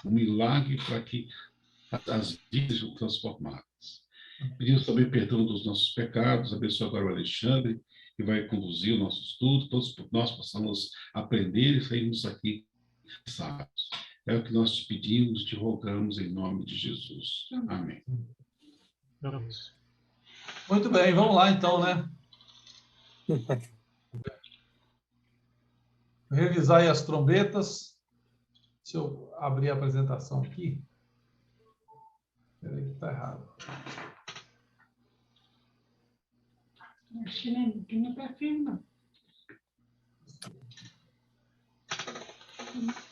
um milagre para que as vidas sejam transformadas. Pedimos também perdão dos nossos pecados, abençoe agora o Alexandre, que vai conduzir o nosso estudo, todos nós possamos aprender e sairmos aqui sábios. É o que nós te pedimos, te rogamos em nome de Jesus. Amém. Muito bem, vamos lá então, né? Revisar aí as trombetas. Deixa eu abrir a apresentação aqui. Espera aí que está errado. Acho que não está firme, não.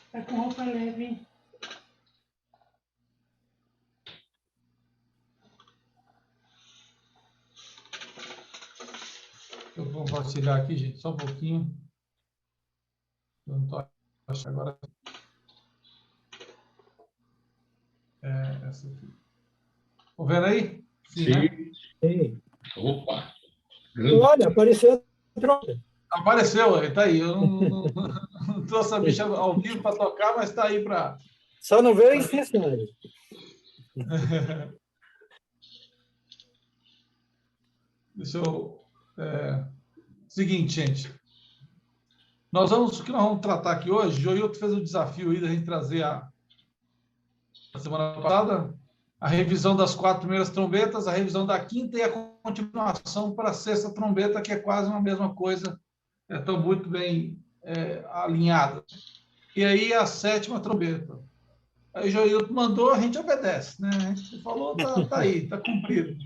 Está com roupa leve, hein? Eu vou compartilhar aqui, gente, só um pouquinho. Eu não estou achando agora. É essa aqui. Estão vendo aí? Sim. Né? Sim. Opa! Olha, apareceu a troca. Apareceu, está aí. Eu não trouxe a bicha ao vivo para tocar, mas está aí para... Só não veio a extensão. Deixa eu... Seguinte, gente. O que nós vamos tratar aqui hoje, Joilton fez o desafio aí da gente trazer a semana passada a revisão das 4 primeiras trombetas, a revisão da 5ª e a continuação para a 6ª trombeta, que é quase uma mesma coisa, estão muito bem alinhadas. E aí a 7ª trombeta. Aí o Joilton mandou, a gente obedece, né? A gente falou, tá aí, está cumprido.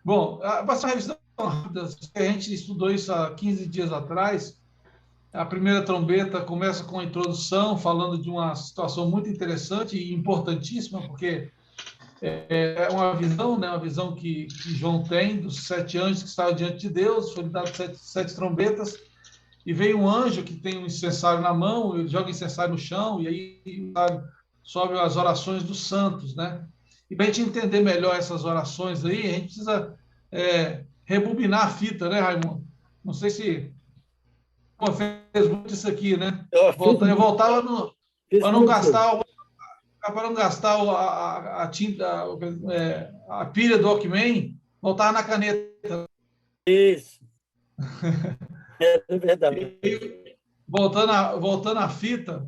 Bom, para essa revisão rápida, a gente estudou isso há 15 dias atrás. A primeira trombeta começa com a introdução, falando de uma situação muito interessante e importantíssima, porque é uma visão, né? Uma visão que João tem dos 7 anjos que estavam diante de Deus, foi dado 7 trombetas, e veio um anjo que tem um incensário na mão, ele joga o incensário no chão, e aí sobe as orações dos santos, né? E para a gente entender melhor essas orações aí, a gente precisa rebobinar a fita, né, Raimundo? Não sei se fez muito isso aqui, né? Eu voltava para não gastar a tinta, a pilha do Walkman, voltava na caneta. Isso. É verdade. E, voltando à fita,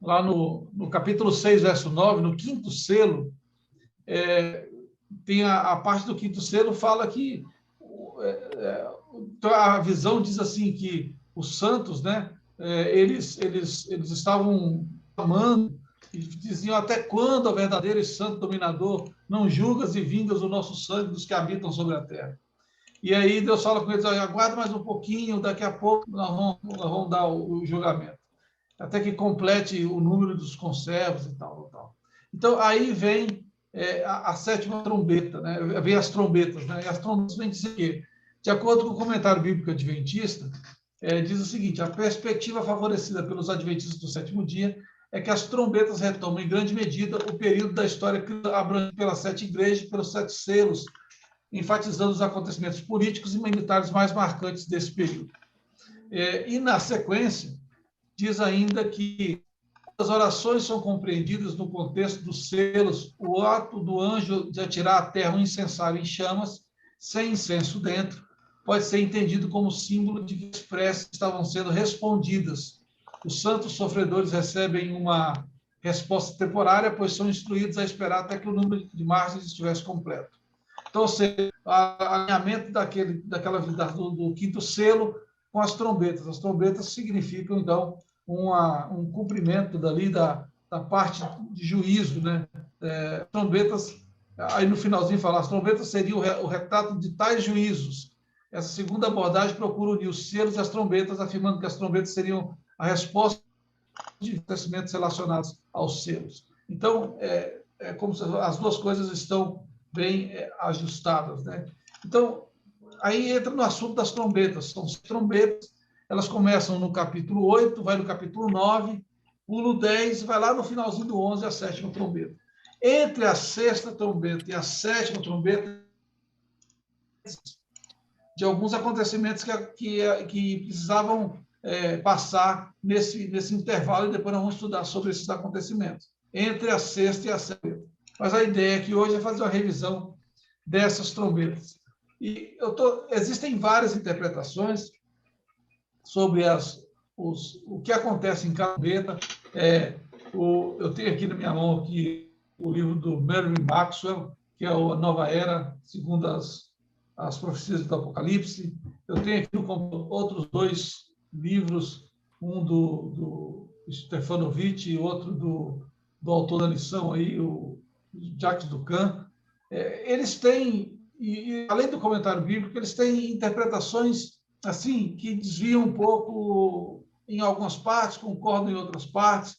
lá no capítulo 6, verso 9, no 5º selo, tem a parte do 5º selo, fala que a visão diz assim que os santos, né, eles estavam amando e diziam: até quando, ó verdadeiro e santo dominador, não julgas e vingas o nosso sangue dos que habitam sobre a terra? E aí Deus fala com eles: aguarda mais um pouquinho, daqui a pouco nós vamos dar o julgamento, até que complete o número dos conservos e tal. Então, aí vem a 7ª trombeta, né? Vem as trombetas, né? E as trombetas vêm dizer que, de acordo com o comentário bíblico adventista, diz o seguinte: a perspectiva favorecida pelos adventistas do 7º dia é que as trombetas retomam, em grande medida, o período da história que abrange pelas 7 igrejas e pelos 7 selos, enfatizando os acontecimentos políticos e militares mais marcantes desse período. E, na sequência, diz ainda que as orações são compreendidas no contexto dos selos, o ato do anjo de atirar à terra um incensário em chamas, sem incenso dentro, pode ser entendido como símbolo de que as preces estavam sendo respondidas. Os santos sofredores recebem uma resposta temporária, pois são instruídos a esperar até que o número de margens estivesse completo. Então, ou seja, o alinhamento do 5º selo com as trombetas. As trombetas significam, então, um cumprimento dali da parte de juízo, né? Trombetas, aí no finalzinho fala, as trombetas seriam o retrato de tais juízos. Essa segunda abordagem procura unir os selos e as trombetas, afirmando que as trombetas seriam a resposta de acontecimentos relacionados aos selos. Então, é como se as duas coisas estão bem ajustadas, né? Então, aí entra no assunto das trombetas. São trombetas, elas começam no capítulo 8, vai no capítulo 9, pulo 10, vai lá no finalzinho do 11, a 7ª trombeta. Entre a 6ª trombeta e a 7ª trombeta, de alguns acontecimentos que precisavam passar nesse intervalo, e depois nós vamos estudar sobre esses acontecimentos, entre a sexta e a sétima. Mas a ideia aqui hoje é fazer uma revisão dessas trombetas. E existem várias interpretações sobre o que acontece em cada trombeta. Eu tenho aqui na minha mão aqui o livro do Mervyn Maxwell, que é a Nova Era, segundo as profecias do Apocalipse. Eu tenho aqui outros 2 livros, um do Stefanovic e outro do autor da lição, aí, o Jacques Ducan. Eles têm, e além do comentário bíblico, eles têm interpretações assim que desviam um pouco em algumas partes, concordam em outras partes.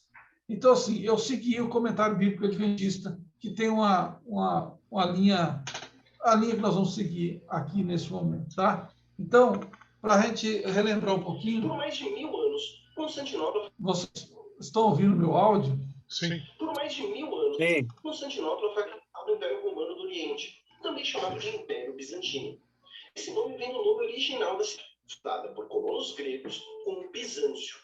Então, assim, eu segui o comentário bíblico adventista, que tem uma linha, a linha que nós vamos seguir aqui nesse momento, tá? Então, para a gente relembrar um pouquinho... Por mais de 1000 anos, Constantinopla... Vocês estão ouvindo meu áudio? Sim. Por mais de 1000 anos, Sim. Constantinopla foi a capital do Império Romano do Oriente, também chamado de Império Bizantino. Esse nome vem do nome original da cidade, fundada por colonos gregos como Bizâncio.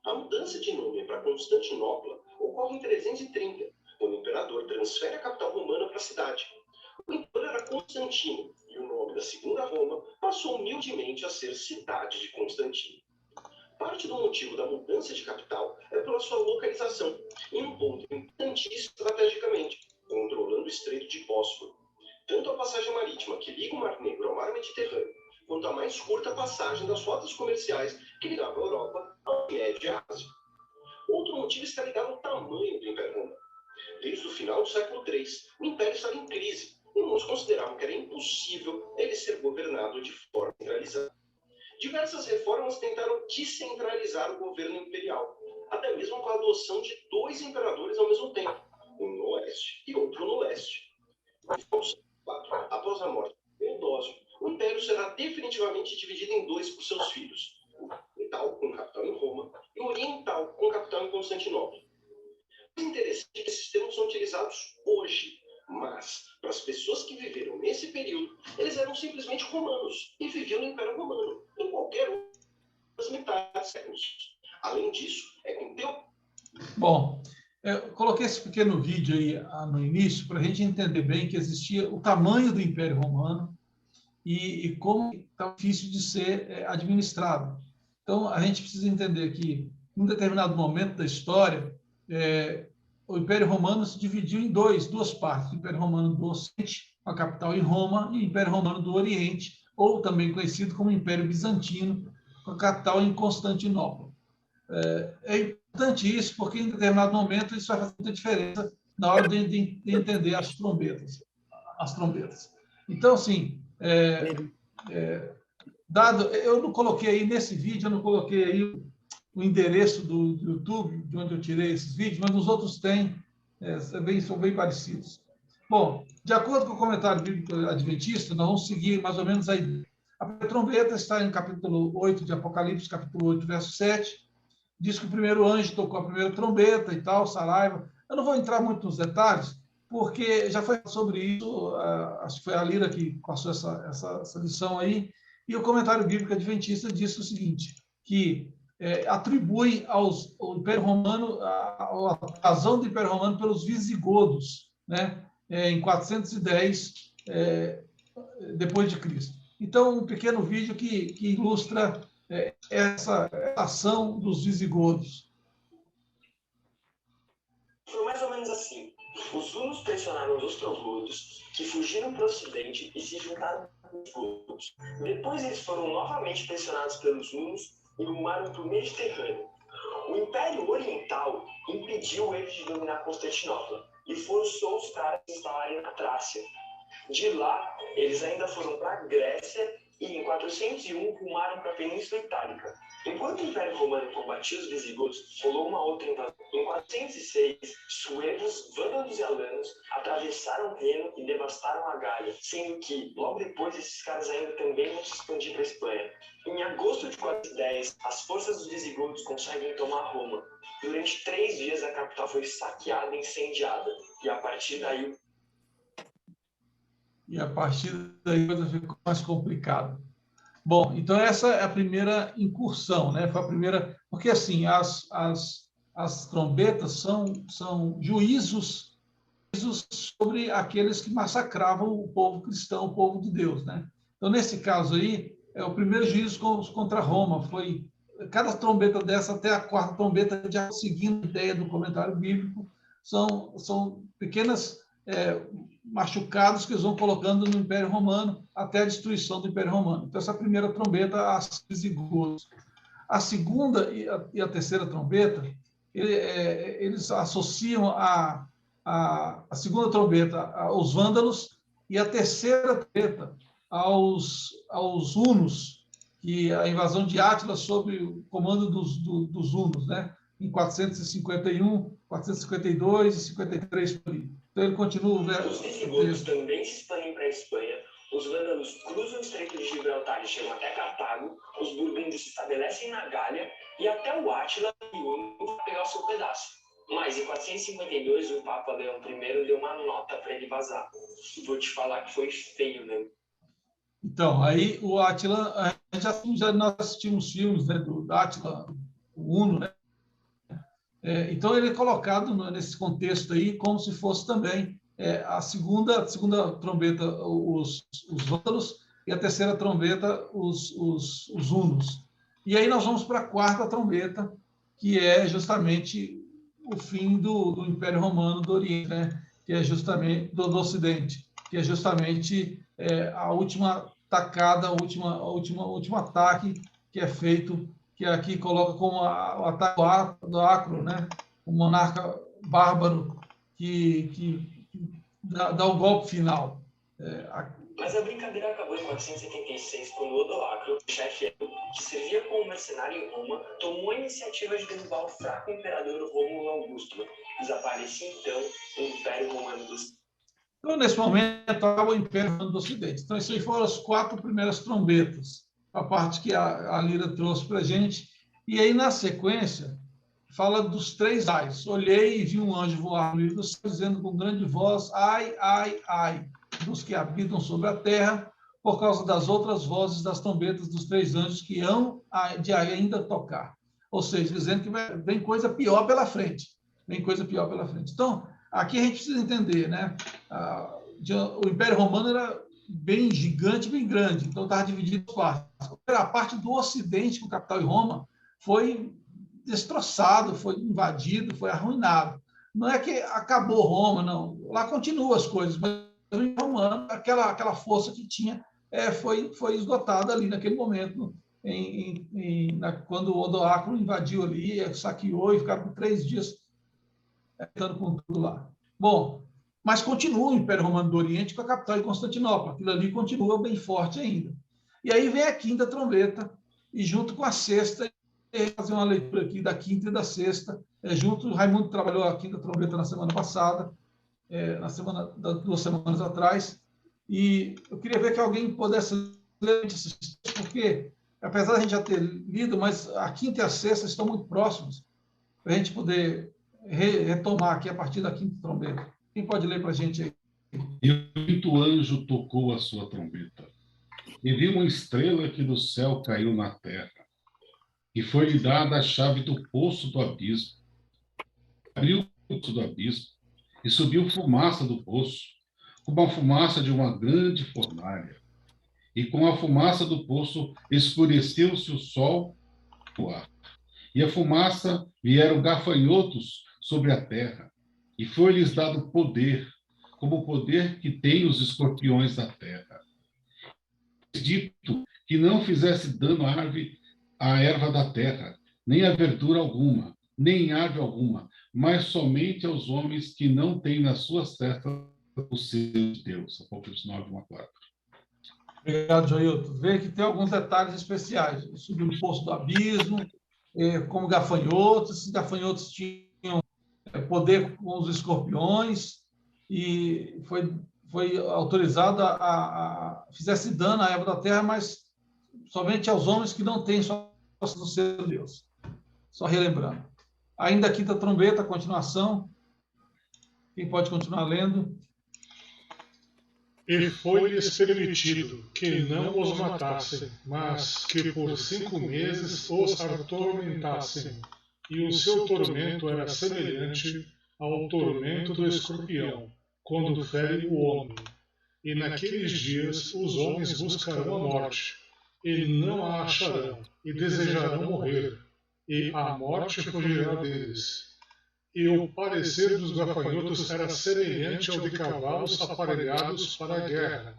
A mudança de nome para Constantinopla ocorre em 330, quando o imperador transfere a capital romana para a cidade. O imperador era Constantino, e o nome da segunda Roma passou humildemente a ser Cidade de Constantino. Parte do motivo da mudança de capital é pela sua localização, em um ponto importantíssimo estrategicamente, controlando o Estreito de Bósforo. Tanto a passagem marítima que liga o Mar Negro ao Mar Mediterrâneo, quanto a mais curta passagem das rotas comerciais que ligavam a Europa ao Médio e à Ásia. Outro motivo está ligado ao tamanho do Império Romano. Desde o final do século III, o Império estava em crise, e muitos consideravam que era impossível ele ser governado de forma centralizada. Diversas reformas tentaram descentralizar o governo imperial, até mesmo com a adoção de 2 imperadores ao mesmo tempo, um no oeste e outro no leste. Após a morte de Teodósio, o Império será definitivamente dividido em 2 por seus filhos, o ocidental, com capital em Roma, e o oriental, com capital em Constantinopla. O interessante é que esses termos são utilizados hoje, mas, para as pessoas que viveram nesse período, eles eram simplesmente romanos e viviam no Império Romano, em qualquer uma das metades séculos. Além disso, é com Bom, eu coloquei esse pequeno vídeo aí no início para a gente entender bem que existia o tamanho do Império Romano e como está difícil de ser administrado. Então, a gente precisa entender que, em um determinado momento da história, o Império Romano se dividiu em duas partes. O Império Romano do Ocidente, com a capital em Roma, e o Império Romano do Oriente, ou também conhecido como Império Bizantino, com a capital em Constantinopla. É importante isso, porque em determinado momento isso vai fazer muita diferença na hora de entender as trombetas. Então, assim, eu não coloquei aí nesse vídeo, eu não coloquei aí o endereço do YouTube, de onde eu tirei esses vídeos, mas os outros têm, são bem parecidos. Bom, de acordo com o comentário bíblico adventista, nós vamos seguir mais ou menos a ideia. A trombeta está em capítulo 8 de Apocalipse, capítulo 8, verso 7. Diz que o primeiro anjo tocou a primeira trombeta e tal, saraiva. Eu não vou entrar muito nos detalhes, porque já foi sobre isso, acho que foi a Lira que passou essa lição aí, e o comentário bíblico adventista diz o seguinte, que atribui ao Império Romano a razão do Império Romano pelos visigodos, né? Em 410 depois de Cristo. Então, um pequeno vídeo que ilustra essa ação dos visigodos. Foi mais ou menos assim. Os hunos pressionaram os ostrogodos, que fugiram para o ocidente e se juntaram com os godos. Depois eles foram novamente pressionados pelos hunos e rumaram para o Mediterrâneo. O Império Oriental impediu eles de dominar Constantinopla e forçou os caras a se instalarem na Trácia. De lá, eles ainda foram para a Grécia e em 401 rumaram para a Península Itálica. Enquanto o Império Romano combatia os visigodos, rolou uma outra invasão. Em 406, suevos, vândalos e alanos atravessaram o Reno e devastaram a Gália, sendo que, logo depois, esses caras ainda também vão se expandir para a Espanha. Em agosto de 410, as forças dos visigodos conseguem tomar Roma. Durante 3 dias, a capital foi saqueada e incendiada, e a partir daí a coisa ficou mais complicada. Bom, então essa é a primeira incursão, né? Foi a primeira, porque assim as trombetas são juízos sobre aqueles que massacravam o povo cristão, o povo de Deus, né? Então nesse caso aí é o primeiro juízo contra Roma, foi cada trombeta dessa até a quarta trombeta, já seguindo a ideia do comentário bíblico, são pequenas machucados que eles vão colocando no Império Romano até a destruição do Império Romano. Então, essa primeira trombeta, as visigodos. A segunda e a terceira trombeta, eles associam a segunda trombeta aos vândalos e a terceira trombeta aos hunos, que a invasão de Átila sob o comando dos hunos, né? Em 451, 452 e 53 por aí. Então ele continua. Os visigodos também se expandem para a Espanha. Os vândalos cruzam o Estreito de Gibraltar e chegam até Cartago. Os burgúndios se estabelecem na Gália e até o Átila e o para pegar o seu pedaço. Mas em 452 o Papa Leão I deu uma nota para ele vazar. Vou te falar que foi feio, né? Então, aí o Átila, já nós assistimos filmes, né, do Átila, o Uno, né? Então ele é colocado nesse contexto aí como se fosse também a segunda trombeta os vândalos e a terceira trombeta os hunos. E aí nós vamos para a quarta trombeta, que é justamente o fim do Império Romano do Oriente, né? Que é justamente do Ocidente, que é justamente a última tacada, o último ataque que é feito, que aqui coloca como o ataque do Acro, né? O monarca bárbaro que dá o golpe final. Mas a brincadeira acabou em 476, quando Odoacro, chefe que servia como mercenário em Roma, tomou a iniciativa de derrubar o fraco imperador Rômulo Augusto. Desaparecia, então, o Império Romano dos... Então, nesse momento, acaba o Império Romano do Ocidente. Então, essas foram as 4 primeiras trombetas, a parte que a Lira trouxe para a gente. E aí, na sequência, fala dos 3 ais. Olhei e vi um anjo voar no meio do céu, dizendo com grande voz, ai, ai, ai, dos que habitam sobre a terra, por causa das outras vozes das trombetas dos 3 anjos que hão de ainda tocar. Ou seja, dizendo que vem coisa pior pela frente. Vem coisa pior pela frente. Então, aqui a gente precisa entender, né? O Império Romano era bem gigante, bem grande, então estava dividido em partes. A parte do Ocidente, com capital em Roma, foi destroçado, foi invadido, foi arruinado. Não é que acabou Roma, não. Lá continuam as coisas, mas o Império Romano, aquela força que tinha, foi esgotada ali naquele momento, quando o Odoacro invadiu ali, saqueou e ficaram por 3 dias estando com tudo lá. Bom, mas continua o Império Romano do Oriente com a capital em Constantinopla. Aquilo ali continua bem forte ainda. E aí vem a quinta trombeta, e junto com a sexta, fazer uma leitura aqui da quinta e da sexta. Junto, o Raimundo trabalhou a quinta trombeta na semana passada, 2 semanas atrás, e eu queria ver que alguém pudesse ler esses textos, porque, apesar de a gente já ter lido, mas a quinta e a sexta estão muito próximos, para a gente poder retomar aqui a partir da quinta trombeta. Quem pode ler para a gente aí? E o quinto anjo tocou a sua trombeta, e viu uma estrela que do céu caiu na terra, e foi-lhe dada a chave do poço do abismo. Abriu o poço do abismo, e subiu fumaça do poço, como a fumaça de uma grande fornalha. E com a fumaça do poço escureceu-se o sol no ar. E a fumaça vieram gafanhotos sobre a terra, e foi-lhes dado poder, como o poder que tem os escorpiões da terra. Dito que não fizesse dano à erva da terra, nem a verdura alguma, nem árvore alguma, mas somente aos homens que não têm nas suas testas o selo de Deus. Apocalipse 9, 1 a 4. Obrigado, Joilton. Vê que tem alguns detalhes especiais. Subiu no poço do abismo, como gafanhotos. Esses gafanhotos tinham poder com os escorpiões e foi autorizado fizesse dano à erva da terra, mas somente aos homens que não têm só do selo de Deus. Só relembrando. Ainda a quinta trombeta, continuação. Quem pode continuar lendo? E foi-lhes permitido que não os matassem, mas que por 5 meses os atormentassem. E o seu tormento era semelhante ao tormento do escorpião, quando fere o homem. E naqueles dias os homens buscarão a morte, e não a acharão, e desejarão morrer, e a morte fugirá deles. E o parecer dos gafanhotos era semelhante ao de cavalos aparelhados para a guerra,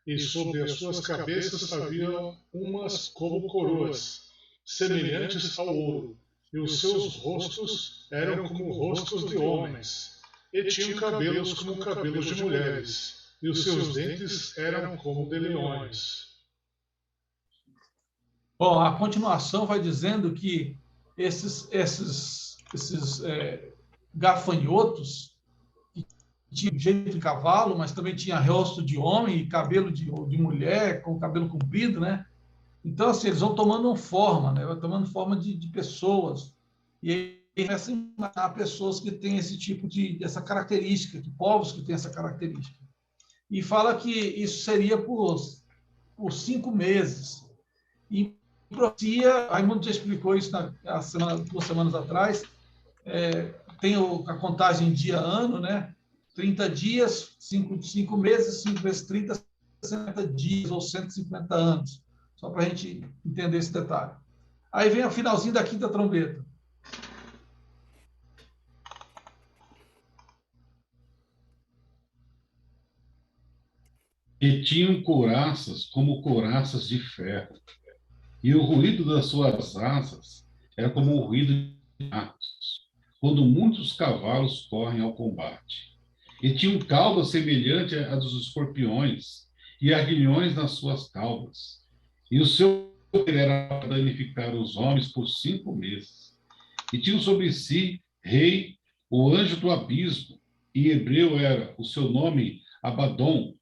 e sobre as suas cabeças havia umas como coroas, semelhantes ao ouro, e os seus rostos eram como rostos de homens, e tinham cabelos como cabelos de mulheres, e os seus dentes eram como de leões. Bom, a continuação vai dizendo que esses gafanhotos, que tinham jeito de cavalo, mas também tinha rosto de homem e cabelo de mulher, com cabelo comprido, né? Então, assim, eles vão tomando forma, né? Vão tomando forma de pessoas. E aí começam a imaginar pessoas que têm esse tipo essa característica, de povos que têm essa característica. E fala que isso seria por 5 meses. E profecia, Raimundo já explicou isso 2 semanas atrás, tem a contagem dia-ano, né? 30 dias, 5 meses, 5 vezes 30, 60 dias ou 150 anos. Só para a gente entender esse detalhe. Aí vem o finalzinho da quinta trombeta. E tinham couraças como couraças de ferro, e o ruído das suas asas era como o ruído de atos, quando muitos cavalos correm ao combate. E tinham caudas semelhantes à dos escorpiões, e aguilhões nas suas caudas. E o seu poder era para danificar os homens por 5 meses. E tinham sobre si rei, o anjo do abismo, e em hebreu era o seu nome Abaddon,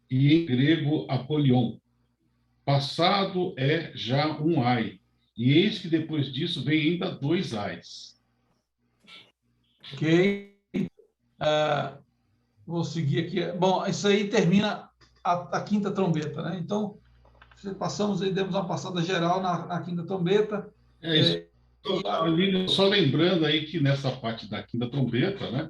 e em grego Apolion. Passado é já um ai, e eis que depois disso vem ainda 2 ais. Ok. Vou seguir aqui. Bom, isso aí termina a quinta trombeta, né? Então, passamos aí, demos uma passada geral na quinta trombeta. É isso. Só lembrando aí que nessa parte da quinta trombeta, né?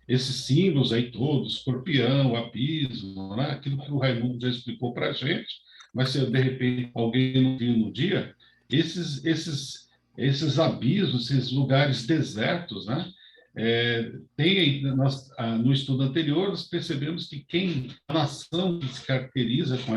Esses símbolos aí todos, escorpião, abismo, né? Aquilo que o Raimundo já explicou para a gente, mas se de repente alguém não viu no dia, esses abismos, esses lugares desertos, né? No estudo anterior, nós percebemos que a nação que se caracteriza com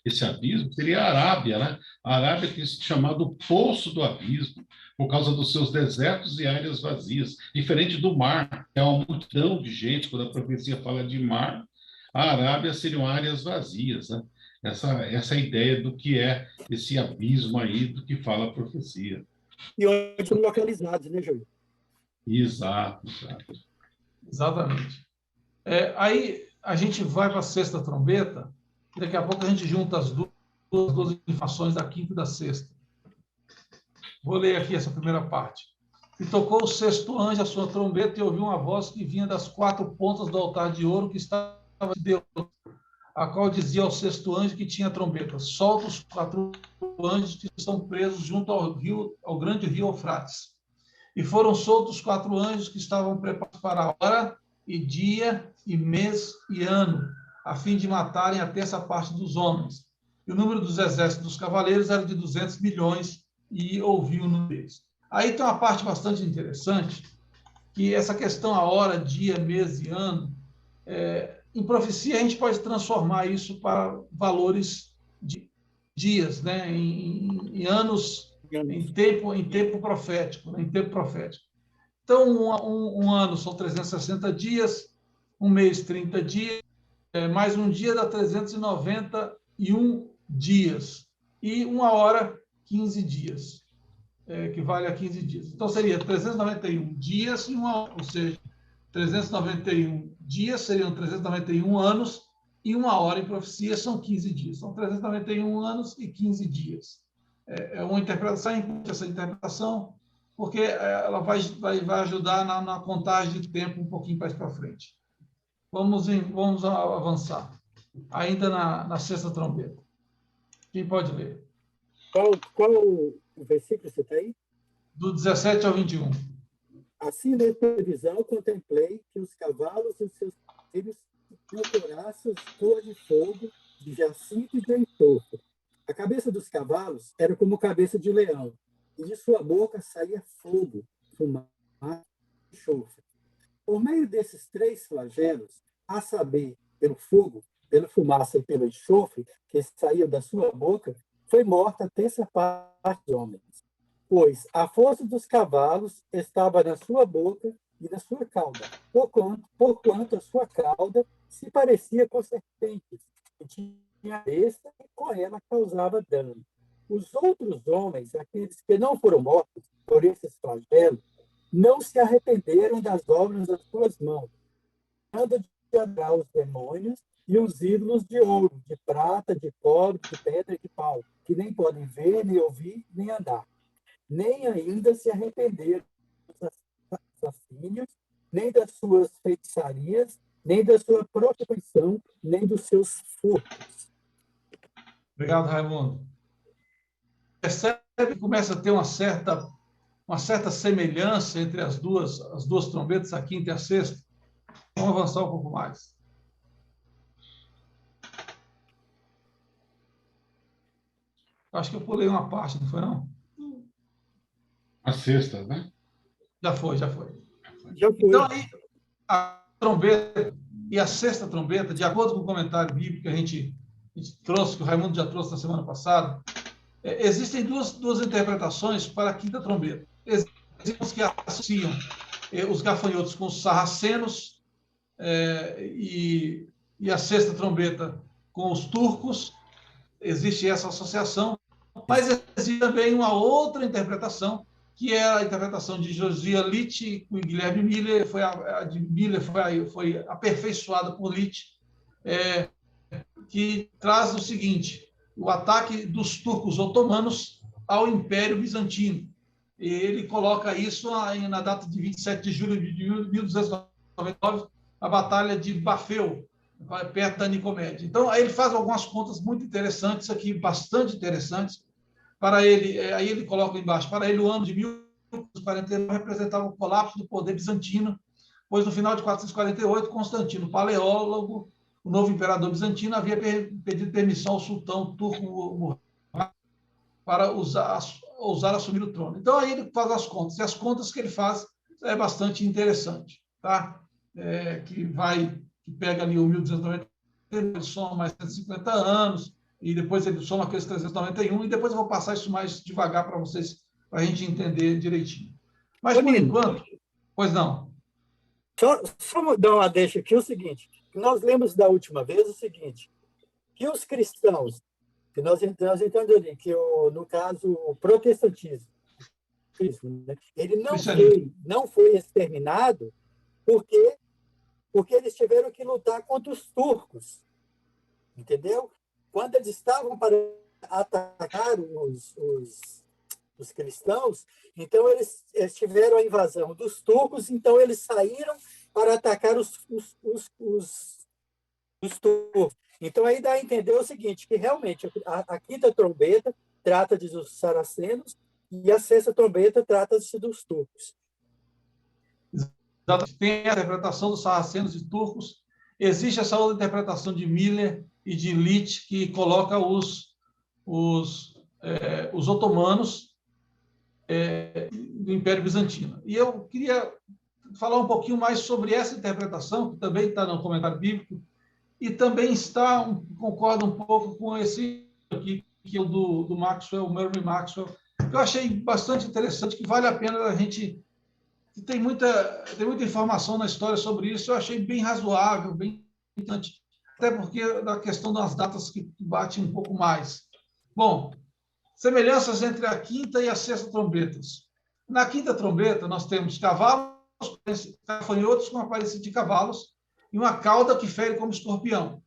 esse abismo seria a Arábia, né? A Arábia tem se chamado Poço do Abismo, por causa dos seus desertos e áreas vazias, diferente do mar, que é uma multidão de gente. Quando a profecia fala de mar, a Arábia seriam áreas vazias, né? Essa ideia do que é esse abismo aí do que fala a profecia. E onde são localizados, né, Júlio? Exato. Exatamente. Aí a gente vai para a sexta trombeta, e daqui a pouco a gente junta as duas informações da quinta e da sexta. Vou ler aqui essa primeira parte. E tocou o sexto anjo a sua trombeta e ouviu uma voz que vinha das 4 pontas do altar de ouro que estava de Deus, a qual dizia ao sexto anjo que tinha trombeta: solta os 4 anjos que estão presos junto ao grande rio Eufrates. E foram soltos os 4 anjos que estavam preparados para a hora, e dia, e mês, e ano, a fim de matarem a terça parte dos homens. E o número dos exércitos dos cavaleiros era de 200 milhões, e ouviu o número deles. Aí tem uma parte bastante interessante, que essa questão, a hora, dia, mês e ano, em profecia a gente pode transformar isso para valores de dias, né? Em anos, em tempo profético, né? Em tempo profético. Então, um ano são 360 dias, um mês 30 dias, mais um dia dá 391 dias, e uma hora 15 dias, equivale a 15 dias. Então, seria 391 dias e uma hora, ou seja, 391 dias seriam 391 anos, e uma hora em profecia são 15 dias. São 391 anos e 15 dias. É uma interpretação, essa interpretação, porque ela vai ajudar na contagem de tempo um pouquinho mais para frente. Vamos avançar. ainda na sexta trombeta. Quem pode ler? Qual o versículo você está aí? Do 17 ao 21. Assim, nessa visão, contemplei que os cavalos e os seus filhos tinham couraças cor de fogo, de jacinto e de enxofre. A cabeça dos cavalos era como cabeça de leão, e de sua boca saía fogo, fumaça e enxofre. Por meio desses 3 flagelos, a saber, pelo fogo, pela fumaça e pelo enxofre que saía da sua boca, foi morta a terça parte dos homens. Pois a força dos cavalos estava na sua boca e na sua cauda, porquanto a sua cauda se parecia com serpentes, e tinha besta e com ela causava dano. Os outros homens, aqueles que não foram mortos por esses flagelos, não se arrependeram das obras das suas mãos, nada de adorar os demônios e os ídolos de ouro, de prata, de cobre, de pedra e de pau, que nem podem ver, nem ouvir, nem andar. Nem ainda se arrependeram dos assassínios, nem das suas feitiçarias, nem da sua prostituição, nem dos seus furtos. Obrigado, Raimundo. Percebe que começa a ter uma certa semelhança entre as duas trombetas, a quinta e a sexta? Vamos avançar um pouco mais. Acho que eu pulei uma parte, não foi, não? A sexta, né? Já foi. Já foi. Então, aí, a trombeta e a sexta trombeta, de acordo com o comentário bíblico que a gente trouxe, que o Raimundo já trouxe na semana passada, existem duas interpretações para a quinta trombeta. Existem os que associam os gafanhotos com os sarracenos e a sexta trombeta com os turcos. Existe essa associação, mas existe também uma outra interpretação, que é a interpretação de Josiah Litch e Guilherme Miller. A de Miller foi aperfeiçoada por Litch, que traz o seguinte: o ataque dos turcos otomanos ao Império Bizantino. Ele coloca isso na data de 27 de julho de 1299, a Batalha de Bafeu, perto da Nicomédia. Então, aí ele faz algumas contas muito interessantes aqui, bastante interessantes. Para ele, aí ele coloca embaixo, para ele o ano de 1449 representava o colapso do poder bizantino, pois no final de 448, Constantino, paleólogo, o novo imperador bizantino, havia pedido permissão ao sultão turco para ousar assumir o trono. Então, aí ele faz as contas, e as contas que ele faz é bastante interessante, tá? Que pega ali o 1290, ele soma mais 150 anos, e depois ele soma aqueles 391, e depois eu vou passar isso mais devagar para vocês, para a gente entender direitinho. Mas, por enquanto, pois não. Só dar uma deixa aqui, o seguinte, que nós lemos da última vez o seguinte, que os cristãos, que nós entramos ali, que no caso o protestantismo, né, ele não foi exterminado porque eles tiveram que lutar contra os turcos, entendeu? Quando eles estavam para atacar os cristãos, então eles tiveram a invasão dos turcos, então eles saíram para atacar os turcos. Então aí dá a entender o seguinte, que realmente a quinta trombeta trata-se dos saracenos e a sexta trombeta trata-se dos turcos. Tem a interpretação dos sarracenos e turcos. Existe essa outra interpretação de Miller e de Litch, que coloca os otomanos do Império Bizantino. E eu queria falar um pouquinho mais sobre essa interpretação, que também está no comentário bíblico, e também concorda um pouco com esse aqui, que é o do Maxwell, Murray Maxwell, que eu achei bastante interessante, que vale a pena a gente... Tem muita informação na história sobre isso, eu achei bem razoável, bem importante, até porque da questão das datas que bate um pouco mais. Bom, semelhanças entre a quinta e a sexta trombetas. Na quinta trombeta, nós temos cavalos, gafanhotos com aparência de cavalos e uma cauda que fere como escorpião.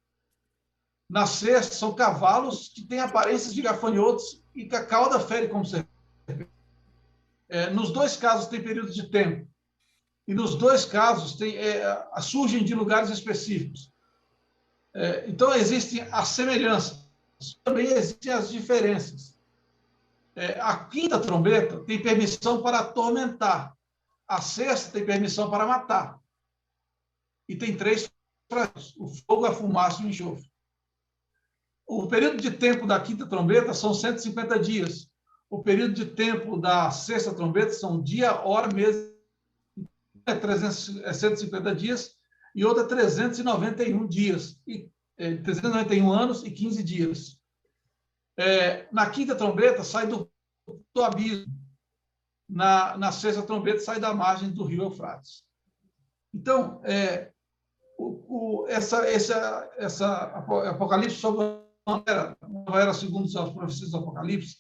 Na sexta, são cavalos que têm aparências de gafanhotos e que a cauda fere como serpente. Nos dois casos tem período de tempo, e nos dois casos surgem de lugares específicos. Então, existem as semelhanças, também existem as diferenças. A quinta trombeta tem permissão para atormentar, a sexta tem permissão para matar. E tem 3 frases: o fogo, a fumaça e o enxofre. O período de tempo da quinta trombeta são 150 dias. O período de tempo da sexta trombeta são dia, hora, mês. 150 dias e outra 391 dias. 391 anos e 15 dias. Na quinta trombeta sai do abismo. Na sexta trombeta sai da margem do rio Eufrates. Então, essa Apocalipse sobre a nova era segundo as profecias do Apocalipse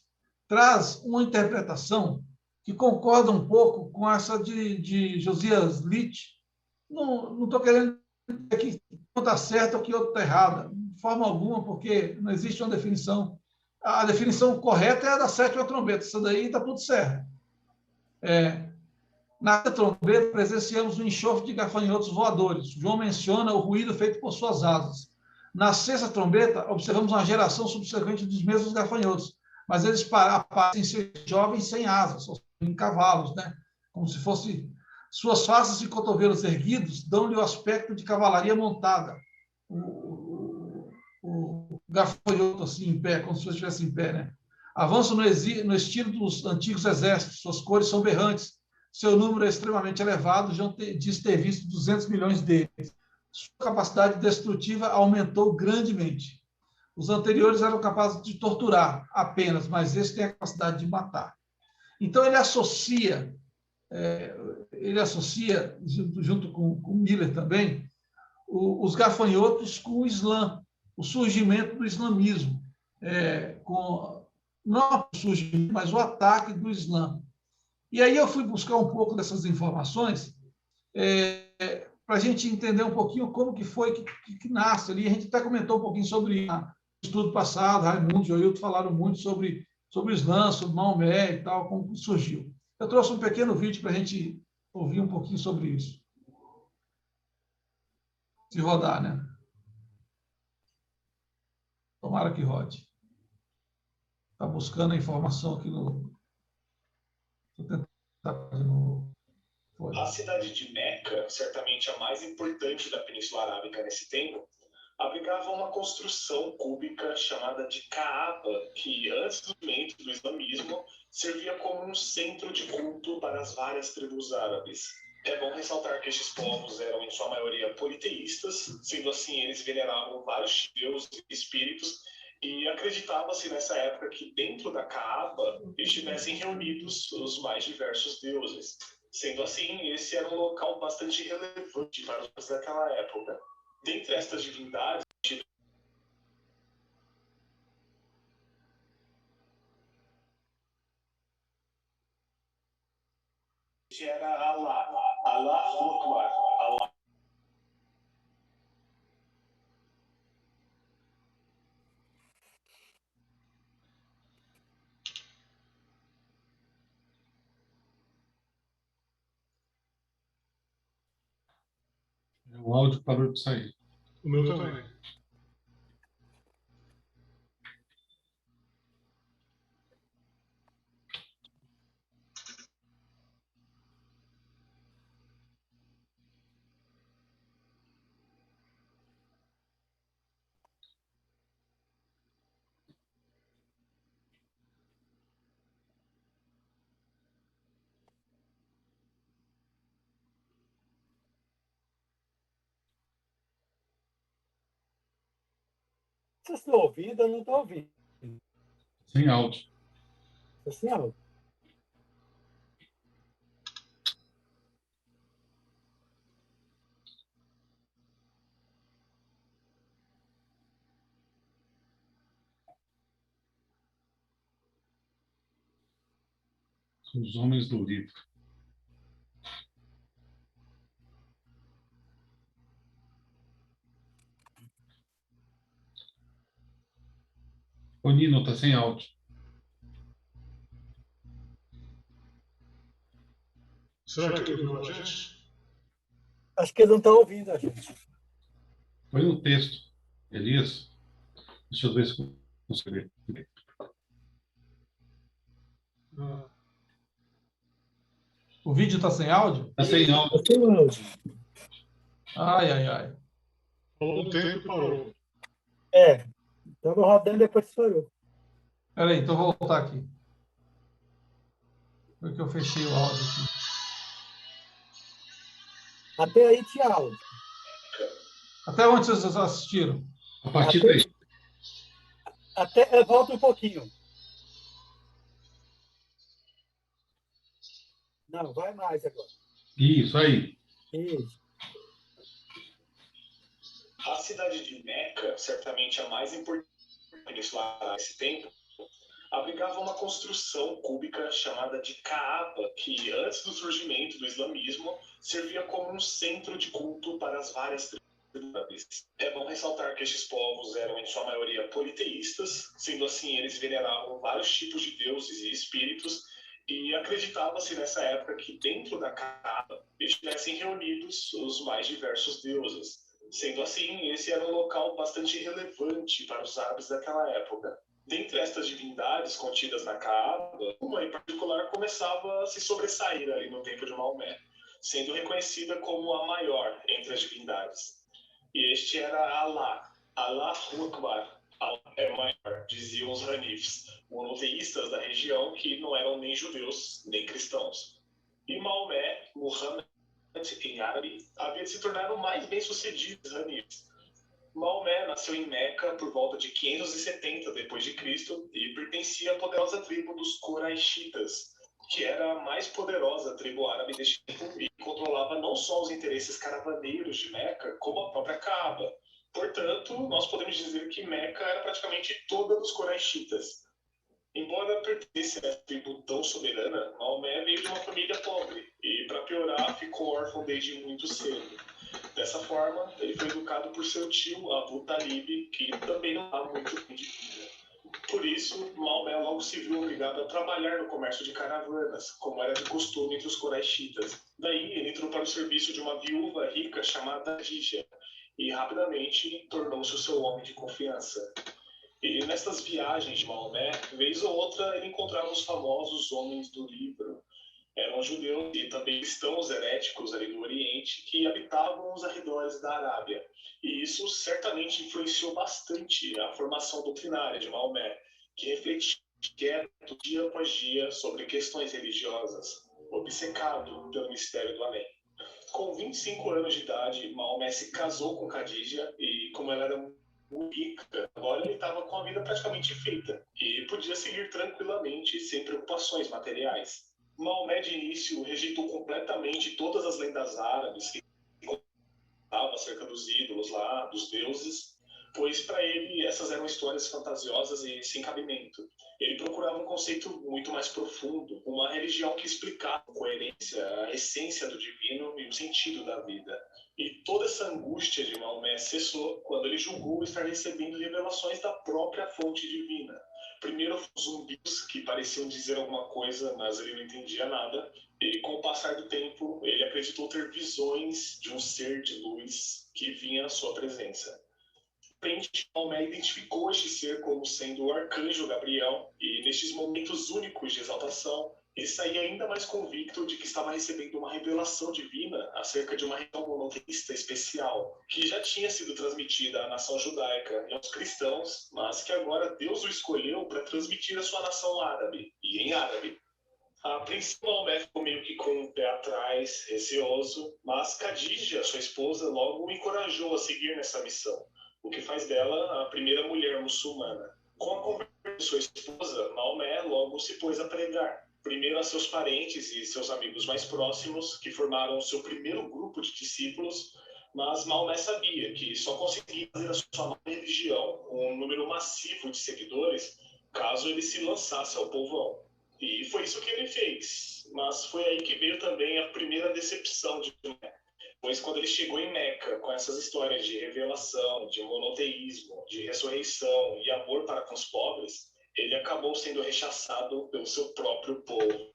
traz uma interpretação que concorda um pouco com essa de Josias Litt. Não estou querendo dizer que um está certo ou que outro está errado, de forma alguma, porque não existe uma definição. A definição correta é a da sétima trombeta, isso daí está tudo certo. Na trombeta, presenciamos um enxofre de gafanhotos voadores. João menciona o ruído feito por suas asas. Na sexta trombeta, observamos uma geração subsequente dos mesmos gafanhotos, mas eles parecem ser jovens sem asas, ou em cavalos, né? Como se fosse suas faces e cotovelos erguidos, dão-lhe o aspecto de cavalaria montada. O gafanhoto assim em pé, como se estivesse em pé, né? Avançam no estilo dos antigos exércitos, suas cores são berrantes, seu número é extremamente elevado, já diz ter visto 200 milhões deles. Sua capacidade destrutiva aumentou grandemente. Os anteriores eram capazes de torturar apenas, mas esse tem a capacidade de matar. Então, ele associa, junto com Miller também, os gafanhotos com o Islã, o surgimento do islamismo, não o surgimento, mas o ataque do Islã. E aí eu fui buscar um pouco dessas informações para a gente entender um pouquinho como que foi que nasce ali. A gente até comentou um pouquinho sobre o estudo passado, Raimundo e Joilton falaram muito sobre o Islã, sobre Maomé e tal, como surgiu. Eu trouxe um pequeno vídeo para a gente ouvir um pouquinho sobre isso. Se rodar, né? Tomara que rode. Está buscando a informação aqui no... A cidade de Meca, certamente a mais importante da Península Arábica nesse tempo, abrigava uma construção cúbica chamada de Kaaba, que antes do surgimento do islamismo servia como um centro de culto para as várias tribos árabes. É bom ressaltar que estes povos eram em sua maioria politeístas, sendo assim eles veneravam vários deuses e espíritos, e acreditava-se nessa época que dentro da Kaaba estivessem reunidos os mais diversos deuses. Sendo assim, esse era um local bastante relevante para os daquela época. Dentre estas divindades, era Allah, Allahu Akbar, Allah. O áudio parou de sair. O meu também. Vocês estão ouvindo? Eu não estou ouvindo. Sem áudio. Sem áudio. Os homens do livro. Ô, Nino, tá sem áudio. Será que ele ouviu a gente? Acho que eles não estão ouvindo a gente. Foi no texto. Elias, deixa eu ver se eu consigo ver. O vídeo está sem áudio? Está sem áudio. Você não áudio. Ai, ai, ai. Falou um tempo e parou. Estava rodando e depois parou. Espera aí, então vou voltar aqui. Porque eu fechei o áudio aqui. Até aí tinha áudio. Até onde vocês assistiram? A partir daí. Volta um pouquinho. Não, vai mais agora. Isso aí. Isso. A cidade de Meca, certamente a mais importante nesse tempo, abrigava uma construção cúbica chamada de Kaaba, que antes do surgimento do islamismo servia como um centro de culto para as várias tribos. É bom ressaltar que estes povos eram em sua maioria politeístas, sendo assim eles veneravam vários tipos de deuses e espíritos, e acreditava-se nessa época que dentro da Kaaba estivessem reunidos os mais diversos deuses. Sendo assim, esse era um local bastante relevante para os árabes daquela época. Dentre estas divindades contidas na Kaaba, uma em particular começava a se sobressair ali no tempo de Maomé, sendo reconhecida como a maior entre as divindades. E este era Allah, Allahu Akbar, Allah é maior, diziam os Hanifs, monoteístas da região que não eram nem judeus nem cristãos. E Maomé, Muhammad em árabe, havia de se tornar o mais bem-sucedido dos Hanifs. Maomé nasceu em Meca por volta de 570 d.C. e pertencia à poderosa tribo dos Quraishitas, que era a mais poderosa tribo árabe deste tempo e controlava não só os interesses caravaneiros de Meca, como a própria Kaaba. Portanto, nós podemos dizer que Meca era praticamente toda dos Quraishitas. Embora pertencesse a essa tribo tão soberana, Maomé veio de uma família pobre e, para piorar, ficou órfão desde muito cedo. Dessa forma, ele foi educado por seu tio, Abu Talib, que também não dava muito bem de vida. Por isso, Maomé logo se viu obrigado a trabalhar no comércio de caravanas, como era de costume entre os Quraishitas. Daí, ele entrou para o serviço de uma viúva rica chamada Khadija e rapidamente tornou-se o seu homem de confiança. E nestas viagens de Maomé, vez ou outra, ele encontrava os famosos homens do livro. Eram judeus e também cristãos heréticos ali do Oriente que habitavam os arredores da Arábia. E isso certamente influenciou bastante a formação doutrinária de Maomé, que refletia dia após dia sobre questões religiosas, obcecado pelo mistério do além. Com 25 anos de idade, Maomé se casou com Khadija e, como ela era muito rica, agora ele estava com a vida praticamente feita e podia seguir tranquilamente sem preocupações materiais. Maomé, de início, rejeitou completamente todas as lendas árabes que contavam acerca dos ídolos lá, dos deuses, pois para ele essas eram histórias fantasiosas e sem cabimento. Ele procurava um conceito muito mais profundo, uma religião que explicasse com coerência a essência do divino e o sentido da vida. E toda essa angústia de Maomé cessou quando ele julgou estar recebendo revelações da própria fonte divina. Primeiro, zumbis que pareciam dizer alguma coisa, mas ele não entendia nada. E com o passar do tempo, ele acreditou ter visões de um ser de luz que vinha à sua presença. De repente, Maomé identificou este ser como sendo o arcanjo Gabriel, e nestes momentos únicos de exaltação, ele saía ainda mais convicto de que estava recebendo uma revelação divina acerca de uma religião monoteísta especial, que já tinha sido transmitida à nação judaica e aos cristãos, mas que agora Deus o escolheu para transmitir à sua nação árabe, e em árabe. A princípio, Maomé ficou meio que com o pé atrás, receoso, mas Khadija, sua esposa, logo o encorajou a seguir nessa missão, o que faz dela a primeira mulher muçulmana. Com a conversão de sua esposa, Maomé logo se pôs a pregar, primeiro a seus parentes e seus amigos mais próximos, que formaram o seu primeiro grupo de discípulos, mas Maomé sabia que só conseguia fazer a sua nova religião com um número massivo de seguidores caso ele se lançasse ao povão. E foi isso que ele fez, mas foi aí que veio também a primeira decepção de Maomé. Pois quando ele chegou em Meca com essas histórias de revelação, de monoteísmo, de ressurreição e amor para com os pobres, ele acabou sendo rechaçado pelo seu próprio povo.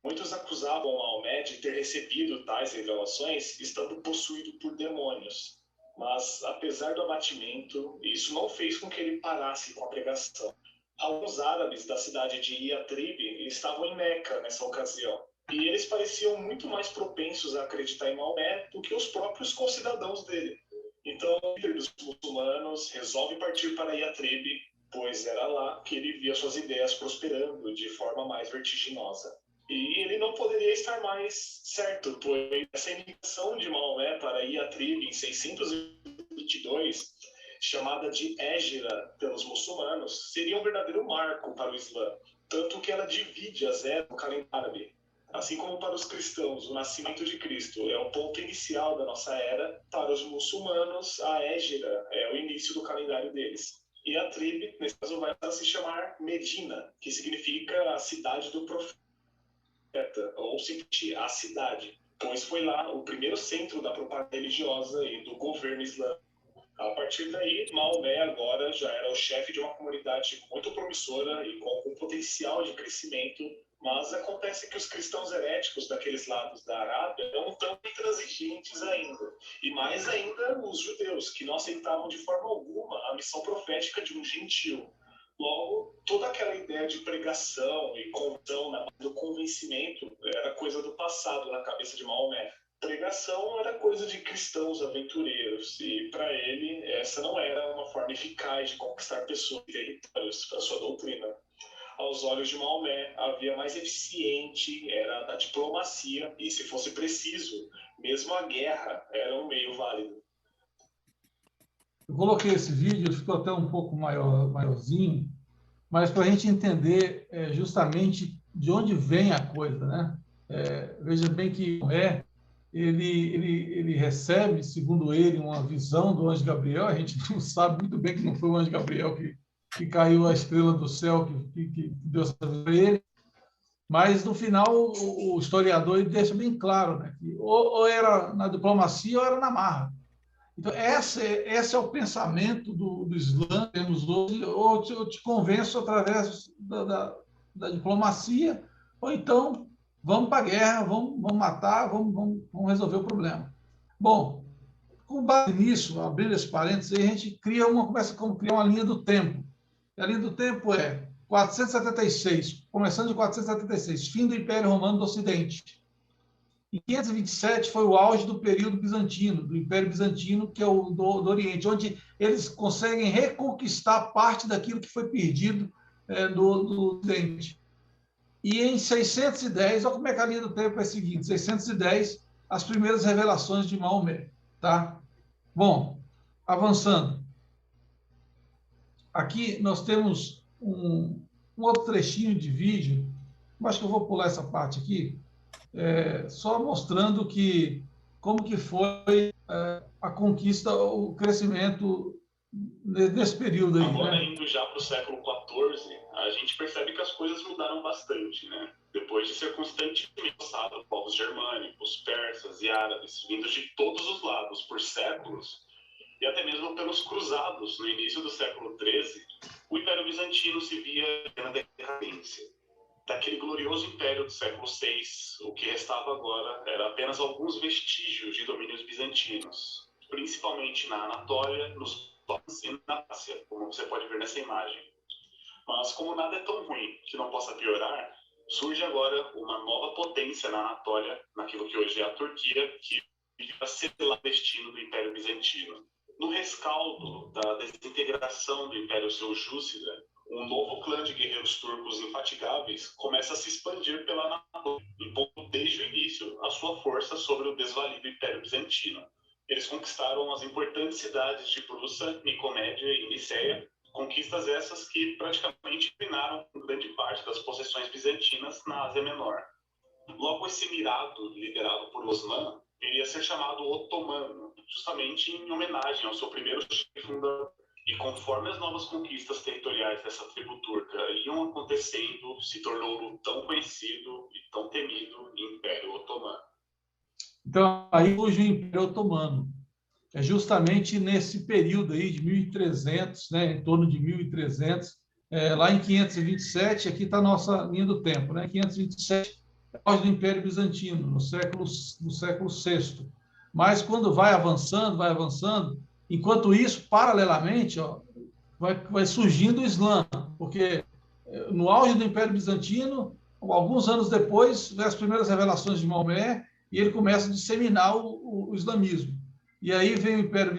Muitos acusavam Maomé de ter recebido tais revelações estando possuído por demônios. Mas, apesar do abatimento, isso não fez com que ele parasse com a pregação. Alguns árabes da cidade de Yatrib estavam em Meca nessa ocasião, e eles pareciam muito mais propensos a acreditar em Maomé do que os próprios concidadãos dele. Então, o líder dos muçulmanos resolve partir para Yatrib, pois era lá que ele via suas ideias prosperando de forma mais vertiginosa. E ele não poderia estar mais certo, pois essa imigração de Maomé para Yatrib em 622, chamada de Hégira pelos muçulmanos, seria um verdadeiro marco para o Islã, tanto que ela divide as eras no calendário árabe. Assim como para os cristãos, o nascimento de Cristo é o ponto inicial da nossa era, para os muçulmanos, a Hégira é o início do calendário deles. E Yatrib, nesse caso, vai se chamar Medina, que significa a cidade do profeta, ou simplesmente a cidade, pois foi lá o primeiro centro da propaganda religiosa e do governo islâmico. A partir daí, Maomé agora já era o chefe de uma comunidade muito promissora e com potencial de crescimento, mas acontece que os cristãos heréticos daqueles lados da Arábia não tão intransigentes ainda, e mais ainda os judeus, que não aceitavam de forma alguma a missão profética de um gentil. Logo, toda aquela ideia de pregação e conversão na base do convencimento era coisa do passado na cabeça de Maomé. Pregação era coisa de cristãos aventureiros, e para ele essa não era uma forma eficaz de conquistar pessoas e territórios para sua doutrina. Aos olhos de Maomé, a via mais eficiente era a da diplomacia, e se fosse preciso, mesmo a guerra era um meio válido. Eu coloquei esse vídeo, ficou até um pouco maiorzinho, mas para a gente entender justamente de onde vem a coisa, né? Veja bem que Maomé, ele recebe, segundo ele, uma visão do anjo Gabriel. A gente não sabe muito bem que não foi o anjo Gabriel que caiu a estrela do céu que Deus deu para ele, mas no final o historiador ele deixa bem claro, né, que ou era na diplomacia ou era na marra. Então esse é o pensamento do Islã que temos hoje: ou eu te convenço através da diplomacia, ou então vamos para a guerra, vamos matar, vamos resolver o problema. Bom, com base nisso, abrindo esse parênteses, a gente começa a criar uma linha do tempo. A linha do tempo é 476, começando de 476, fim do Império Romano do Ocidente. Em 527 foi o auge do período bizantino, do Império Bizantino, que é o do Oriente, onde eles conseguem reconquistar parte daquilo que foi perdido do Ocidente. E em 610, olha como é que a linha do tempo é a seguinte: 610, as primeiras revelações de Maomé. Tá? Bom, avançando. Aqui nós temos um outro trechinho de vídeo, acho que eu vou pular essa parte aqui, só mostrando como que foi a conquista, o crescimento nesse período aí. Agora, né? Indo já para o século XIV, a gente percebe que as coisas mudaram bastante, né? Depois de ser constantemente passado povos germânicos, persas e árabes, vindos de todos os lados por séculos, e até mesmo pelos cruzados no início do século XIII, o Império Bizantino se via na decadência. Daquele glorioso império do século VI, o que restava agora era apenas alguns vestígios de domínios bizantinos, principalmente na Anatólia, nos Balcãs e na Ásia, como você pode ver nessa imagem. Mas como nada é tão ruim que não possa piorar, surge agora uma nova potência na Anatólia, naquilo que hoje é a Turquia, que vai selar o destino do Império Bizantino. No rescaldo da desintegração do Império Seljúcida, um novo clã de guerreiros turcos infatigáveis começa a se expandir pela Anatólia, impondo desde o início a sua força sobre o desvalido Império Bizantino. Eles conquistaram as importantes cidades de Bruça, Nicomédia e Nicéia, conquistas essas que praticamente eliminaram grande parte das possessões bizantinas na Ásia Menor. Logo, esse emirado, liderado por Osman, iria ser chamado Otomano, justamente em homenagem ao seu primeiro chefe fundador. E conforme as novas conquistas territoriais dessa tribo turca iam acontecendo, se tornou tão conhecido e tão temido Império Otomano. Então, aí surge o Império Otomano. É justamente nesse período aí de 1300, né, em torno de 1300, lá em 527, aqui está a nossa linha do tempo, né, 527, auge do Império Bizantino, no século VI. Mas quando vai avançando, Enquanto isso, paralelamente, ó, vai surgindo o Islã, porque no auge do Império Bizantino, alguns anos depois, vem as primeiras revelações de Maomé e ele começa a disseminar o islamismo. E aí vem o Império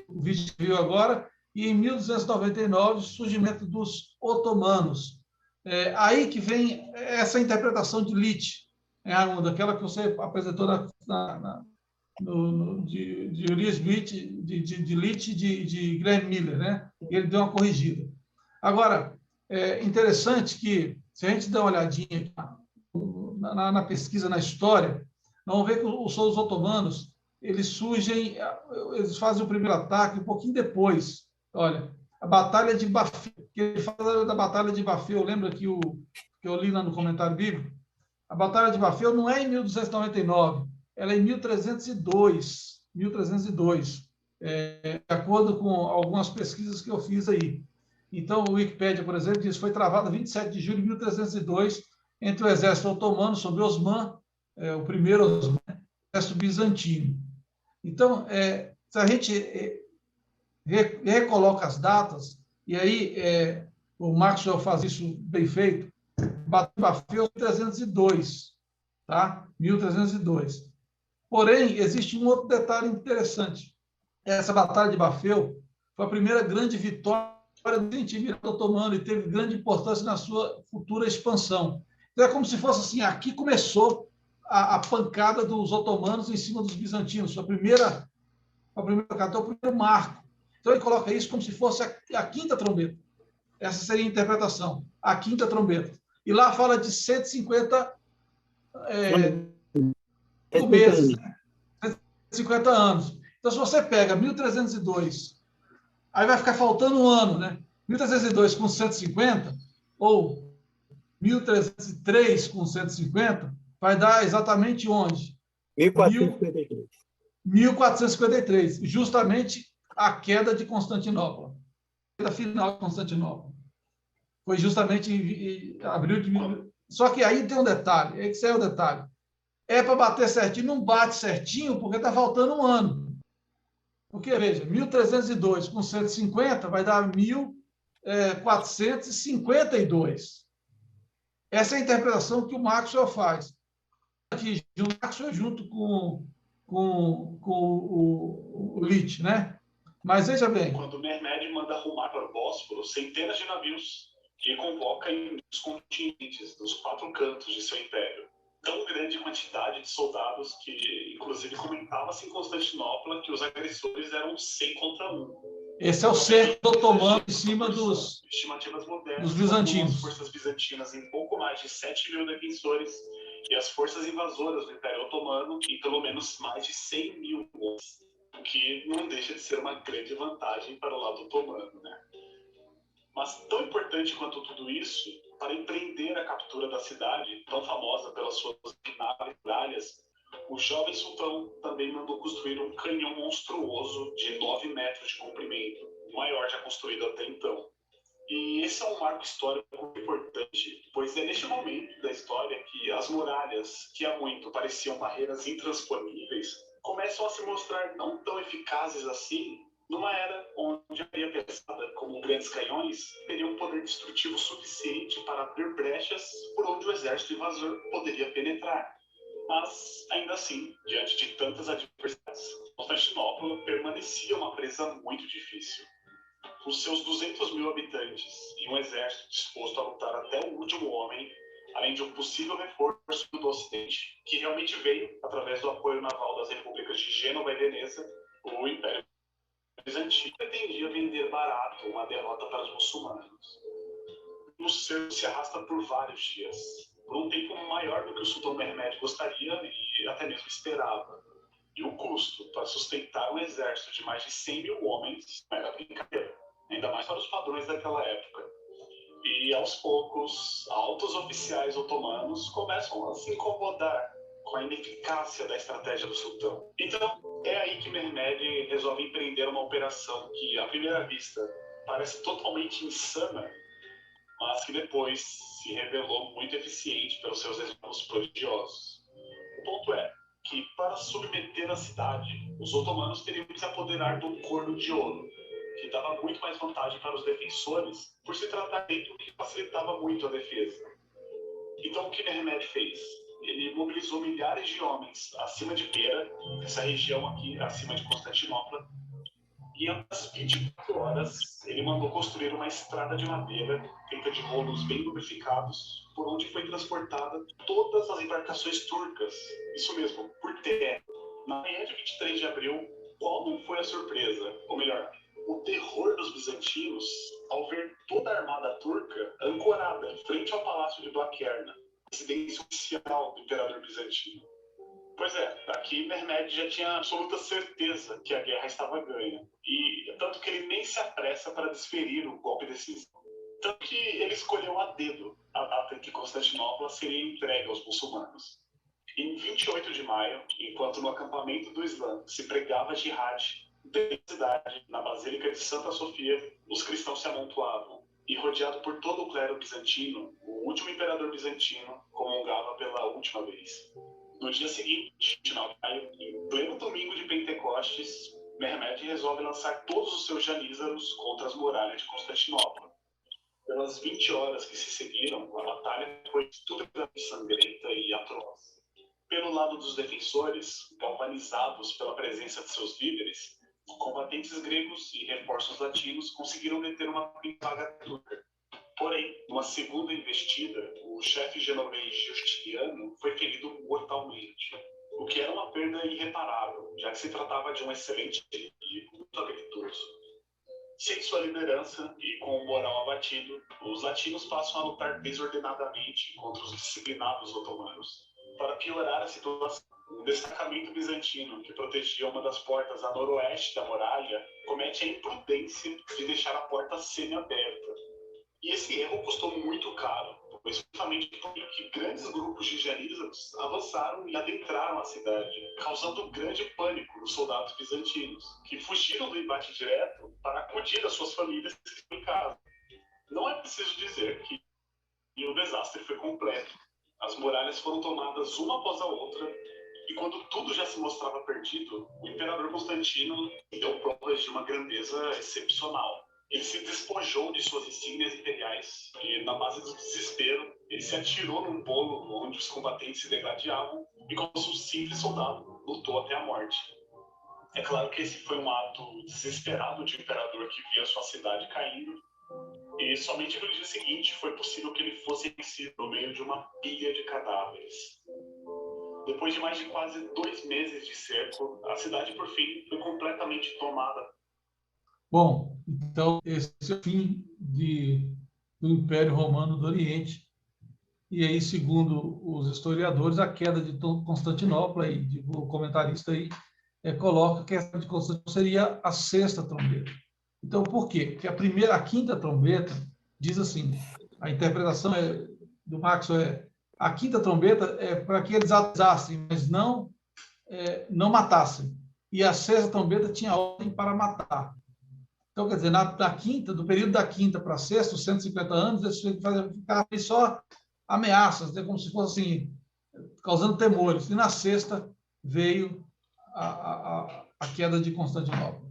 o vídeo que viu agora, e em 1299, o surgimento dos otomanos. Aí que vem essa interpretação de Leach, daquela que você apresentou de Uriah Smith, de Leach e de Graham Miller, né? E ele deu uma corrigida. Agora, é interessante que, se a gente der uma olhadinha na pesquisa, na história, nós vamos ver que os otomanos, eles surgem, eles fazem o primeiro ataque um pouquinho depois. Olha, a Batalha de Bafeu, que ele fala da Batalha de Bafeu, lembra que eu li lá no comentário bíblico? A Batalha de Bafeu não é em 1299, ela é em 1302, de acordo com algumas pesquisas que eu fiz aí. Então, o Wikipédia, por exemplo, diz que foi travada 27 de julho de 1302 entre o exército otomano sob Osman, o primeiro Osman, e o exército bizantino. Então, se a gente recoloca as datas, e aí o Maxwell faz isso bem feito, Bafeu 1302, tá? 1302. Porém, existe um outro detalhe interessante. Essa Batalha de Bafeu foi a primeira grande vitória do Império Otomano e teve grande importância na sua futura expansão. Então, é como se fosse assim, aqui começou a pancada dos otomanos em cima dos bizantinos, o primeiro marco. Então, ele coloca isso como se fosse a quinta trombeta. Essa seria a interpretação, a quinta trombeta. E lá fala de 150 meses, né? 150 anos. Então, se você pega 1302, aí vai ficar faltando um ano, né? 1302 com 150, ou 1303 com 150, vai dar exatamente onde? 1453. 1453, justamente a queda de Constantinopla. A queda final de Constantinopla. Foi justamente em abril de... Só que aí tem um detalhe, esse é o detalhe. É para bater certinho, não bate certinho porque está faltando um ano. Porque, veja, 1302 com 150 vai dar 1452. Essa é a interpretação que o Maxwell faz. Aqui, o Maxwell junto com o Leach, né? Mas veja bem. Quando Mehmed manda arrumar para o Bósforo centenas de navios que convoca em os continentes, dos 4 cantos de seu império. Tão grande quantidade de soldados que, inclusive, comentava-se em Constantinopla que os agressores eram 100 contra 1. Esse é o cerco otomano em cima dos bizantinos. As forças bizantinas em pouco mais de 7 mil defensores e as forças invasoras do Império Otomano em pelo menos mais de 100 mil homens, o que não deixa de ser uma grande vantagem para o lado otomano, né? Mas tão importante quanto tudo isso, para empreender a captura da cidade, tão famosa pelas suas muralhas, o jovem sultão também mandou construir um canhão monstruoso de 9 metros de comprimento, o maior já construído até então. E esse é um marco histórico importante, pois é neste momento da história que as muralhas, que há muito pareciam barreiras intransponíveis, começam a se mostrar não tão eficazes assim, numa era onde a areia pesada, como grandes canhões, teria um poder destrutivo suficiente para abrir brechas por onde o exército invasor poderia penetrar. Mas, ainda assim, diante de tantas adversidades, Constantinopla permanecia uma presa muito difícil. Com seus 200 mil habitantes e um exército disposto a lutar até o último homem, além de um possível reforço do Ocidente, que realmente veio através do apoio naval das repúblicas de Gênova e Veneza, o Império Bizantino pretendia vender barato uma derrota para os muçulmanos. O cerco se arrasta por vários dias, por um tempo maior do que o sultão Mehmed gostaria e até mesmo esperava. E o custo para sustentar um exército de mais de 100 mil homens não era brincadeira, ainda mais para os padrões daquela época. E, aos poucos, altos oficiais otomanos começam a se incomodar com a ineficácia da estratégia do sultão. Então, é aí que Mehmed resolve empreender uma operação que, à primeira vista, parece totalmente insana, mas que depois se revelou muito eficiente pelos seus resultados prodigiosos. O ponto é que, para submeter a cidade, os otomanos teriam que se apoderar do corno de ouro, que dava muito mais vantagem para os defensores, por se tratar de um que facilitava muito a defesa. Então, o que Mehmed fez? Ele mobilizou milhares de homens acima de Pera, essa região aqui acima de Constantinopla, e em umas 24 horas ele mandou construir uma estrada de madeira feita de rolos bem lubrificados, por onde foi transportada todas as embarcações turcas, isso mesmo, por terra. Na manhã de 23 de abril, qual não foi a surpresa? Ou melhor, o terror dos bizantinos ao ver toda a armada turca ancorada frente ao palácio de Blaquerna, residência oficial do imperador bizantino. Pois é, aqui Mehmed já tinha absoluta certeza que a guerra estava ganha, e tanto que ele nem se apressa para desferir o golpe decisivo. Tanto que ele escolheu a dedo a data em que Constantinopla seria entregue aos muçulmanos. Em 28 de maio, enquanto no acampamento do Islã se pregava jihad dentro da cidade, na Basílica de Santa Sofia, os cristãos se amontoavam, e rodeado por todo o clero bizantino, o último imperador bizantino comungava pela última vez. No dia seguinte, 29 de maio, em pleno domingo de Pentecostes, Mehmed resolve lançar todos os seus janízaros contra as muralhas de Constantinopla. Pelas 20 horas que se seguiram, a batalha foi estupidamente sangrenta e atroz. Pelo lado dos defensores, galvanizados pela presença de seus líderes, combatentes gregos e reforços latinos conseguiram deter uma pintaga turca. Porém, numa segunda investida, o chefe genovês Justiniano foi ferido mortalmente, o que era uma perda irreparável, já que se tratava de um excelente inimigo muito habilidoso. Sem sua liderança e com o moral abatido, os latinos passam a lutar desordenadamente contra os disciplinados otomanos. Para piorar a situação, um destacamento bizantino que protegia uma das portas a noroeste da muralha comete a imprudência de deixar a porta semi-aberta. E esse erro custou muito caro, principalmente porque grandes grupos de janízaros avançaram e adentraram a cidade, causando grande pânico nos soldados bizantinos, que fugiram do embate direto para acudir às suas famílias que estão em casa. Não é preciso dizer que o desastre foi completo. As muralhas foram tomadas uma após a outra, e quando tudo já se mostrava perdido, o imperador Constantino deu provas de uma grandeza excepcional. Ele se despojou de suas insígnias imperiais e, na base do desespero, ele se atirou num bolo onde os combatentes se degladiavam e, como um simples soldado, lutou até a morte. É claro que esse foi um ato desesperado de um imperador que via sua cidade caindo, e somente no dia seguinte foi possível que ele fosse vencido no meio de uma pilha de cadáveres. Depois de mais de quase 2 meses de cerco, a cidade, por fim, foi completamente tomada. Bom, então esse é o fim do Império Romano do Oriente. E aí, segundo os historiadores, a queda de Constantinopla, e o comentarista aí coloca que a queda de Constantinopla seria a 6ª trombeta. Então, por quê? Porque a 5ª trombeta diz assim, a interpretação do Maxwell a 5ª trombeta é para que eles avisassem, mas não matassem. E a 6ª trombeta tinha ordem para matar. Então, quer dizer, do período da 5ª para a 6ª, os 150 anos, eles ficavam só ameaças, né, como se fosse assim, causando temores. E na 6ª veio a queda de Constantinopla.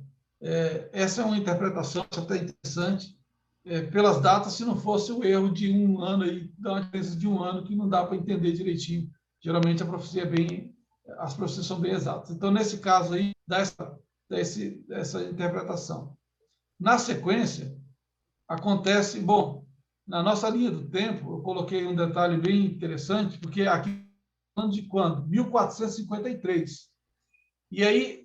Essa é uma interpretação até interessante, pelas datas, se não fosse o erro de um ano, aí, dá uma diferença de um ano que não dá para entender direitinho. Geralmente a profecia as profecias são bem exatas. Então, nesse caso aí, dá essa interpretação. Na sequência, acontece... Bom, na nossa linha do tempo, eu coloquei um detalhe bem interessante, porque aqui, falando de quando? 1453. E aí,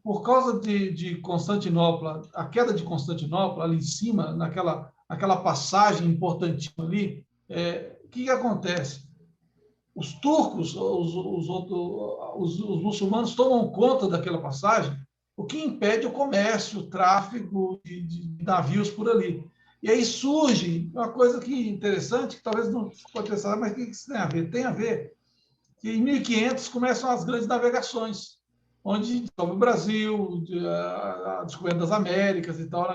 por causa de Constantinopla, a queda de Constantinopla, ali em cima, naquela passagem importantíssima ali, o que acontece? Os turcos, os muçulmanos tomam conta daquela passagem, o que impede o comércio, o tráfego de navios por ali. E aí surge uma coisa interessante, que talvez não aconteça, mas o que isso tem a ver? Tem a ver que em 1500 começam as grandes navegações, onde descobre o Brasil, a descoberta das Américas e tal,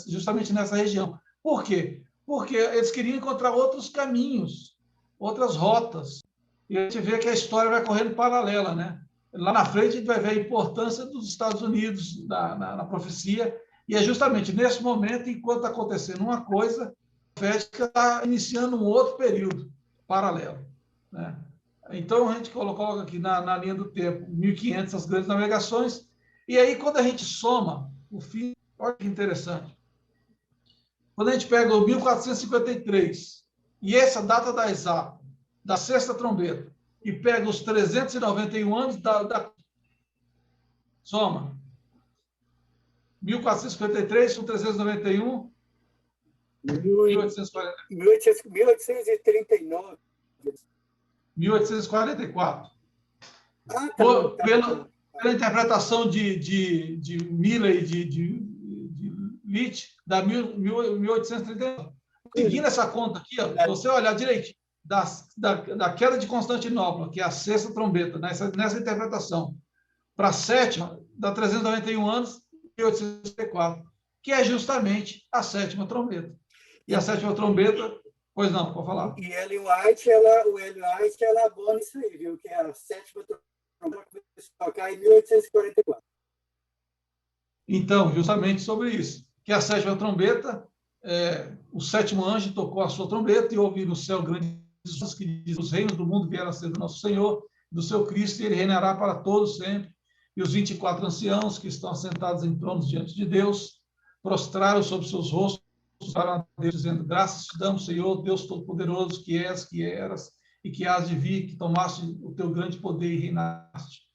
justamente nessa região. Por quê? Porque eles queriam encontrar outros caminhos, outras rotas. E a gente vê que a história vai correndo paralela, né? lá na frente a gente vai ver a importância dos Estados Unidos na profecia, e é justamente nesse momento, enquanto está acontecendo uma coisa, a profética está iniciando um outro período paralelo, né? Então, a gente coloca aqui na linha do tempo 1500 as grandes navegações, e aí quando a gente soma o fim, olha que interessante, quando a gente pega o 1453, e essa data da exata, da sexta trombeta, e pega os 391 anos soma 1453 com 391, 1839. 1844. Ah, Pela interpretação de Milley e de Litt, da 1839. Seguindo essa conta aqui, ó, se você olhar direitinho, da queda de Constantinopla, que é a sexta trombeta, nessa interpretação, para a sétima, dá 391 anos, 1864, que é justamente a sétima trombeta. E a sétima trombeta, pois não, pode falar. E Ellen White, ela abona isso aí, viu? Que a sétima trombeta começou a tocar em 1844. Então, justamente sobre isso, que a sétima trombeta, o sétimo anjo tocou a sua trombeta e houve no céu grandes sons que diz: os reinos do mundo vieram a ser do nosso Senhor, do seu Cristo, e ele reinará para todos sempre. E os 24 anciãos que estão assentados em tronos diante de Deus prostraram sobre seus rostos para Deus, dizendo: graças te damos, Senhor, Deus Todo-Poderoso, que és, que eras e que hás de vir, que tomaste o teu grande poder e reinaste.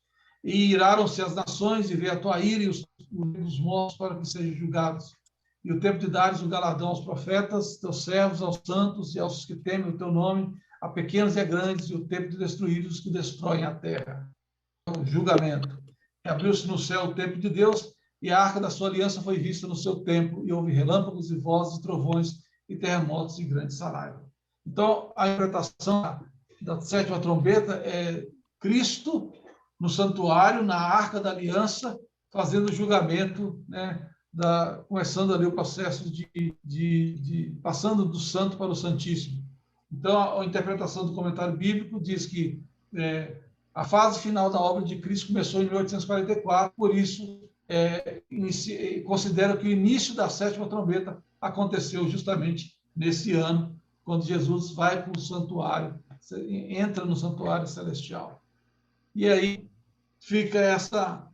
E iraram-se as nações e veio a tua ira e os mortos para que sejam julgados. E o tempo de dares o galardão aos profetas, teus servos, aos santos e aos que temem o teu nome, a pequenos e a grandes, e o tempo de destruir os que destroem a terra. O julgamento. E abriu-se no céu o templo de Deus, e a arca da sua aliança foi vista no seu templo, e houve relâmpagos e vozes e trovões e terremotos e grande saraiva. Então, a interpretação da sétima trombeta é Cristo no santuário, na arca da aliança, fazendo o julgamento, né, começando ali o processo passando do santo para o santíssimo. Então, a interpretação do comentário bíblico diz que a fase final da obra de Cristo começou em 1844, por isso considero que o início da sétima trombeta aconteceu justamente nesse ano, quando Jesus vai para o santuário, entra no santuário celestial. E aí fica essa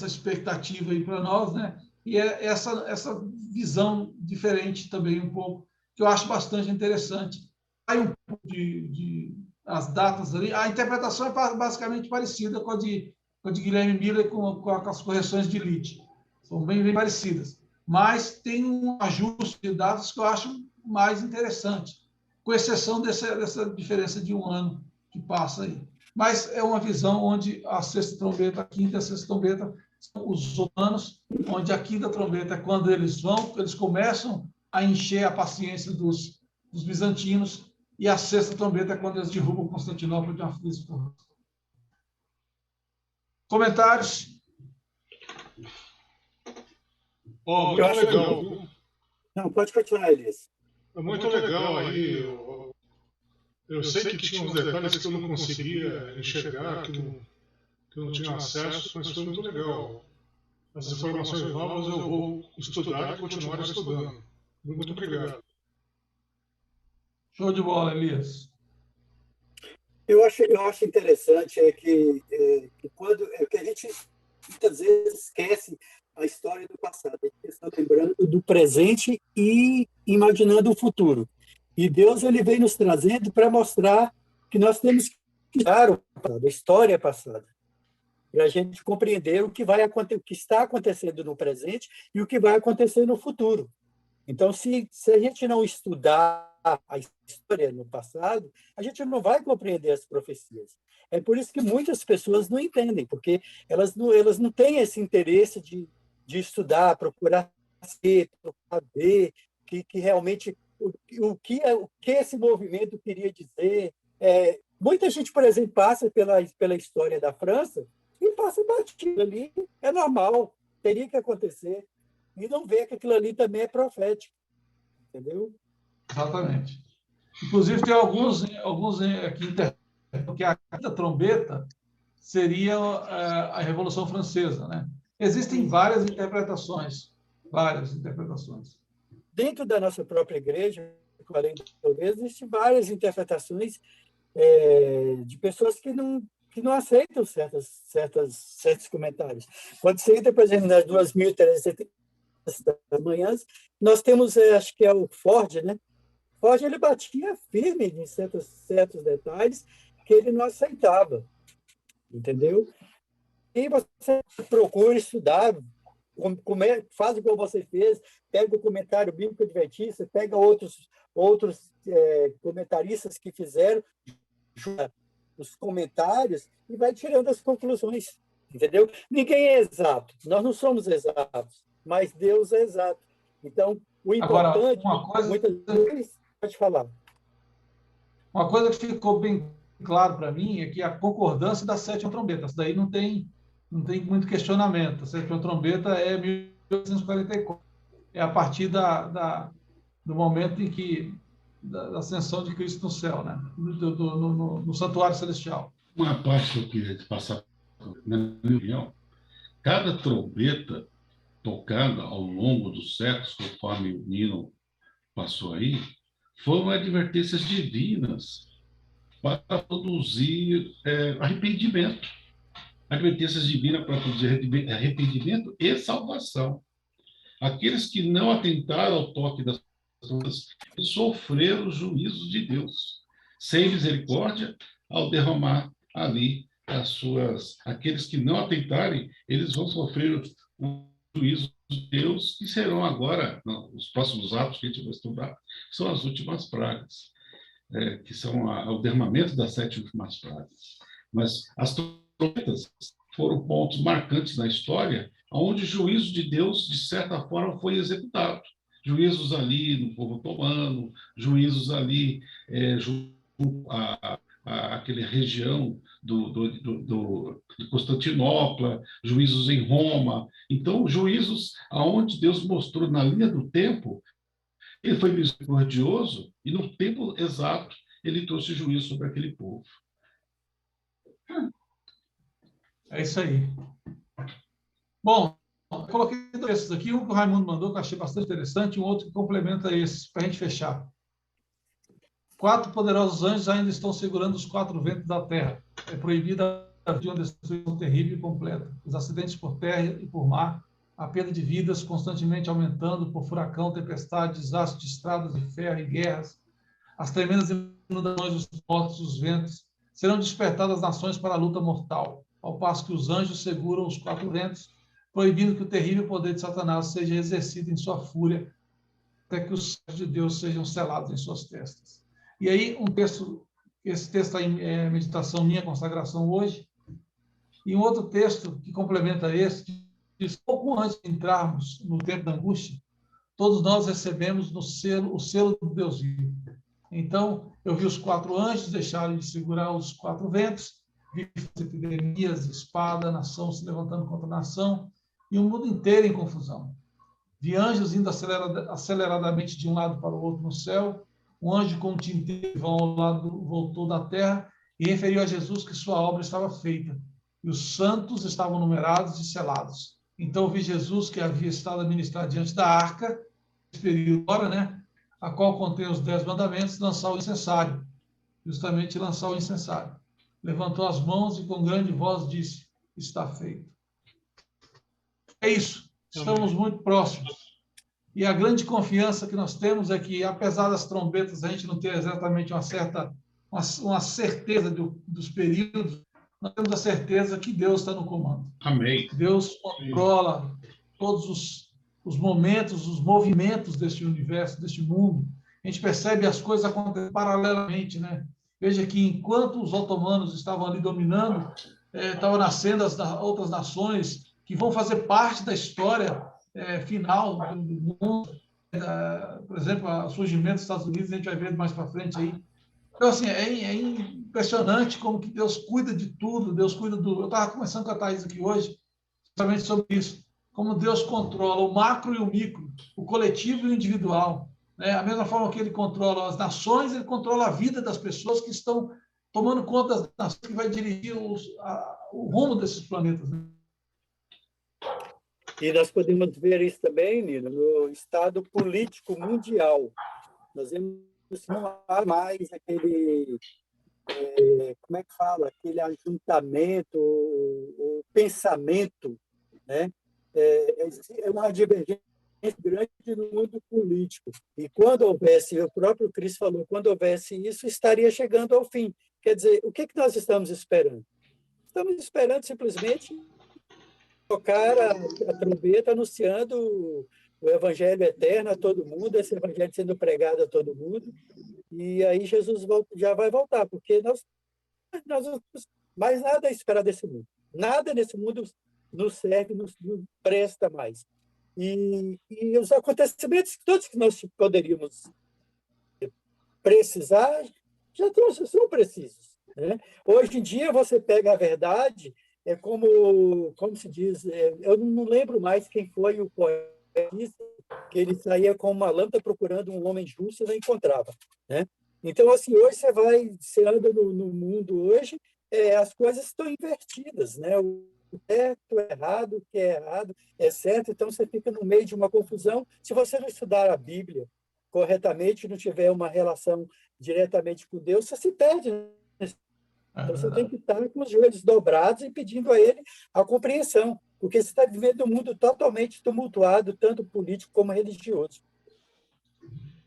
expectativa aí para nós, né? E essa visão diferente também um pouco, que eu acho bastante interessante. Aí um pouco as datas ali, a interpretação é basicamente parecida com a de Guilherme Miller, com as correções de Litt. São bem parecidas. Mas tem um ajuste de datas que eu acho mais interessante, com exceção dessa diferença de um ano que passa aí. Mas é uma visão onde a sexta trombeta, a quinta e a sexta trombeta são os humanos, onde a quinta trombeta é quando eles começam a encher a paciência dos bizantinos, e a sexta trombeta é quando eles derrubam Constantinopla de uma vez por todas. Comentários? Muito legal. Não, pode continuar, Elias. É muito legal aí. Eu sei que tinha uns detalhes que eu não conseguia enxergar, que eu não tinha acesso, mas foi muito legal. As informações novas eu vou estudar e continuar estudando. Muito obrigado. Show de bola, Elias. Eu acho interessante que que a gente muitas vezes esquece a história do passado. A gente está lembrando do presente e imaginando o futuro. E Deus ele vem nos trazendo para mostrar que nós temos que estudar a história passada, para a gente compreender o que está acontecendo no presente e o que vai acontecer no futuro. Então, se a gente não estudar a história no passado, a gente não vai compreender as profecias. É por isso que muitas pessoas não entendem, porque elas não têm esse interesse de estudar, procurar ver que realmente o que esse movimento queria dizer. Muita gente, por exemplo, passa pela história da França e passa batido ali, é normal, teria que acontecer, e não vê que aquilo ali também é profético, entendeu? Exatamente. Inclusive, tem alguns aqui, porque a quinta trombeta seria a Revolução Francesa, né? Existem várias interpretações. Dentro da nossa própria igreja, 40 vezes, existem várias interpretações de pessoas que não aceitam certos comentários. Quando você entra, por exemplo, nas 2.300 das manhãs, nós temos, acho que é o Ford, né? Ford, ele batia firme em certos detalhes que ele não aceitava, entendeu? E você procura estudar, faz igual você fez, pega o comentário bíblico adventista, pega outros comentaristas que fizeram os comentários e vai tirando as conclusões, entendeu? Ninguém é exato, nós não somos exatos, mas Deus é exato. Então, o importante, muitas vezes, pode falar. Uma coisa que ficou bem claro para mim é que a concordância das 7 trombetas, daí não tem muito questionamento. A 7ª trombeta é 1844, é a partir do momento em que da ascensão de Cristo no céu, né? No santuário celestial. Uma parte que eu queria passar, na minha opinião, cada trombeta tocada ao longo dos séculos, conforme o Nino passou aí, foram advertências divinas para produzir arrependimento. Advertências divinas para produzir arrependimento e salvação. Aqueles que não atentaram ao toque das pessoas sofreram os juízos de Deus, sem misericórdia, ao derramar ali aqueles que não atentarem, eles vão sofrer o juízo de Deus, que serão agora, os próximos atos que a gente vai estudar, são as últimas pragas, que são o derramamento das 7 últimas pragas. Mas as trombetas foram pontos marcantes na história, onde o juízo de Deus, de certa forma, foi executado. Juízos ali no povo otomano, juízos ali aquela região de Constantinopla, juízos em Roma. Então, juízos aonde Deus mostrou na linha do tempo, ele foi misericordioso e no tempo exato ele trouxe juízo sobre aquele povo. É isso aí. Bom, eu coloquei 2 textos aqui, um que o Raimundo mandou, que eu achei bastante interessante, e um outro que complementa esse, para a gente fechar. 4 poderosos anjos ainda estão segurando os 4 ventos da terra. É proibida de uma destruição terrível e completa. Os acidentes por terra e por mar, a perda de vidas constantemente aumentando por furacão, tempestade, desastre de estradas de ferro e guerras, as tremendas inundações, os mortos, os ventos, serão despertadas as nações para a luta mortal, ao passo que os anjos seguram os 4 ventos, proibindo que o terrível poder de Satanás seja exercido em sua fúria, até que os céus de Deus sejam selados em suas testas. E aí, esse texto está em meditação minha, consagração hoje, e um outro texto que complementa esse, diz, pouco antes de entrarmos no tempo da angústia, todos nós recebemos o selo do Deus vivo. Então, eu vi os 4 anjos deixarem de segurar os 4 ventos, vi epidemias, espada, nação se levantando contra a nação, e o mundo inteiro em confusão. Vi anjos indo aceleradamente de um lado para o outro no céu, um anjo com um tinteiro ao lado voltou da terra e referiu a Jesus que sua obra estava feita, e os santos estavam numerados e selados. Então vi Jesus, que havia estado a ministrar diante da arca, nesse período agora, né, a qual contém os 10 mandamentos, lançar o incensário, justamente lançar o incensário. Levantou as mãos e com grande voz disse, está feito. É isso, estamos muito próximos. E a grande confiança que nós temos é que, apesar das trombetas, a gente não ter exatamente uma certeza dos períodos, nós temos a certeza que Deus está no comando. Amém. Deus controla todos os momentos, os movimentos deste universo, deste mundo. A gente percebe as coisas acontecendo paralelamente, né? Veja que, enquanto os otomanos estavam ali dominando, estavam nascendo as outras nações que vão fazer parte da história final do mundo. Por exemplo, o surgimento dos Estados Unidos, a gente vai ver mais para frente aí. Então, assim, é impressionante como que Deus cuida de tudo, Deus cuida do... Eu estava conversando com a Thaís aqui hoje, justamente sobre isso, como Deus controla o macro e o micro, o coletivo e o individual. Né? A mesma forma que ele controla as nações, ele controla a vida das pessoas que estão tomando conta das nações, que vai dirigir o rumo desses planetas. Né? E nós podemos ver isso também, Nino, no estado político mundial. Nós vemos que não há mais aquele, como é que fala, aquele ajuntamento, o pensamento, né? É uma divergência grande no mundo político. E quando houvesse, o próprio Cristo falou, quando houvesse isso, estaria chegando ao fim. Quer dizer, o que nós estamos esperando? Estamos esperando simplesmente tocar a trombeta anunciando o evangelho eterno a todo mundo, esse evangelho sendo pregado a todo mundo, e aí Jesus já vai voltar, porque nós não temos mais nada a esperar desse mundo. Nada nesse mundo nos serve, nos presta mais. E os acontecimentos todos que nós poderíamos precisar já são precisos. Né? Hoje em dia, você pega a verdade, é como se diz, eu não lembro mais quem foi o poeta, que ele saía com uma lâmpada procurando um homem justo e não encontrava. Né? Então, assim, hoje você anda no mundo hoje, as coisas estão invertidas, né? O certo é errado, o que é errado é certo, então você fica no meio de uma confusão. Se você não estudar a Bíblia corretamente, não tiver uma relação diretamente com Deus, você se perde. Né? Então, você tem que estar com os joelhos dobrados e pedindo a Ele a compreensão, porque você está vivendo um mundo totalmente tumultuado, tanto político como religioso.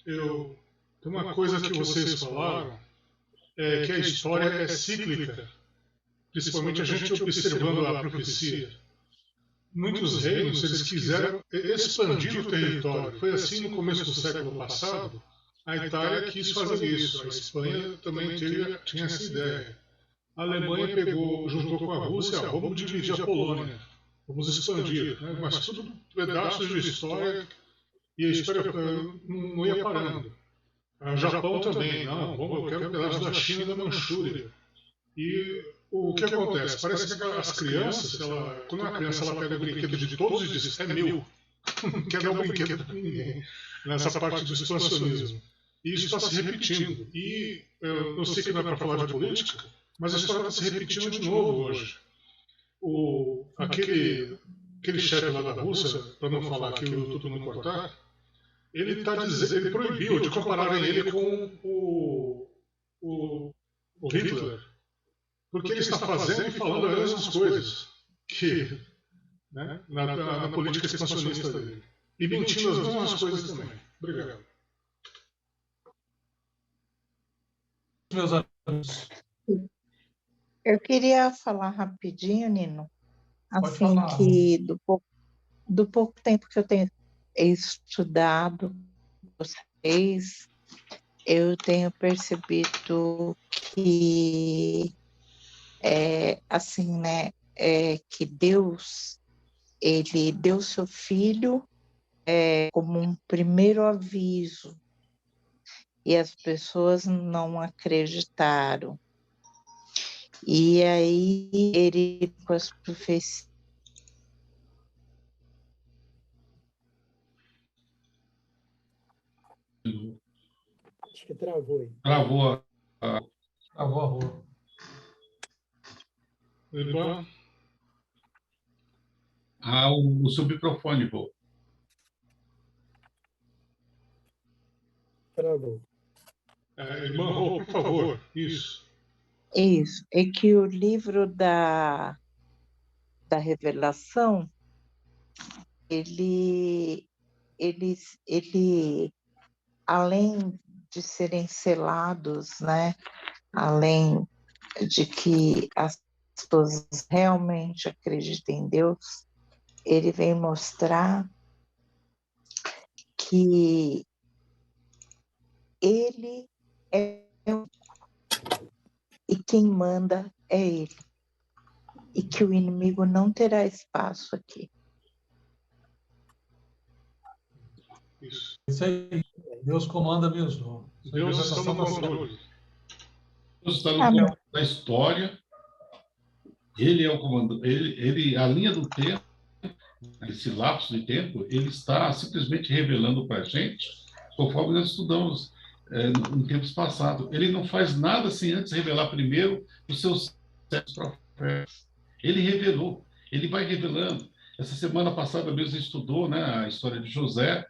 Tem uma coisa que vocês falaram, que a história é cíclica, principalmente a gente observando a profecia. Muitos reinos, eles quiseram expandir o território. Foi assim no começo do século passado. A Itália quis fazer isso. A Espanha também tinha essa ideia. A Alemanha juntou com a Rússia, vamos dividir a Polônia, vamos expandir. Né? Mas tudo pedaços de história, e a história não ia parando. O Japão também, eu quero um pedaço da China e da Manchúria. E o que acontece? Parece que as crianças, quando uma criança ela pega o brinquedo de todos e diz, é meu, não quer dar o brinquedo para ninguém, nessa parte do expansionismo. E isso está se repetindo. E eu sei que não é para falar de política, mas a história está se repetindo de novo hoje. Aquele chefe lá da Rússia, para não falar aqui o YouTube não cortar, ele proibiu de compararem ele com o Hitler, porque ele está fazendo e falando as mesmas coisas que, né, na política expansionista dele. E mentindo as mesmas coisas também. Obrigado. Meus amigos. Eu queria falar rapidinho, Nino, Pode assim, falar. que do pouco tempo que eu tenho estudado vocês, eu tenho percebido que assim, né, que Deus, ele deu seu filho como um primeiro aviso, e as pessoas não acreditaram. E aí ele, com as profecias, Acho que travou aí. Travou a rua. o seu microfone, Vô. Travou. Irmã Rô, por favor, isso. Isso, é que o livro da Revelação, ele, além de serem selados, né, além de que as pessoas realmente acreditem em Deus, ele vem mostrar que ele é e quem manda é ele, e que o inimigo não terá espaço aqui. Isso aí. Deus comanda mesmo. Deus está no controle. Deus está no controle da história. Ele é o comando. Ele, a linha do tempo, esse lapso de tempo, ele está simplesmente revelando para a gente, conforme nós estudamos em tempos passados. Ele não faz nada sem antes revelar primeiro os seus profetas. Ele revelou, ele vai revelando. Essa semana passada mesmo estudou, né, a história de José.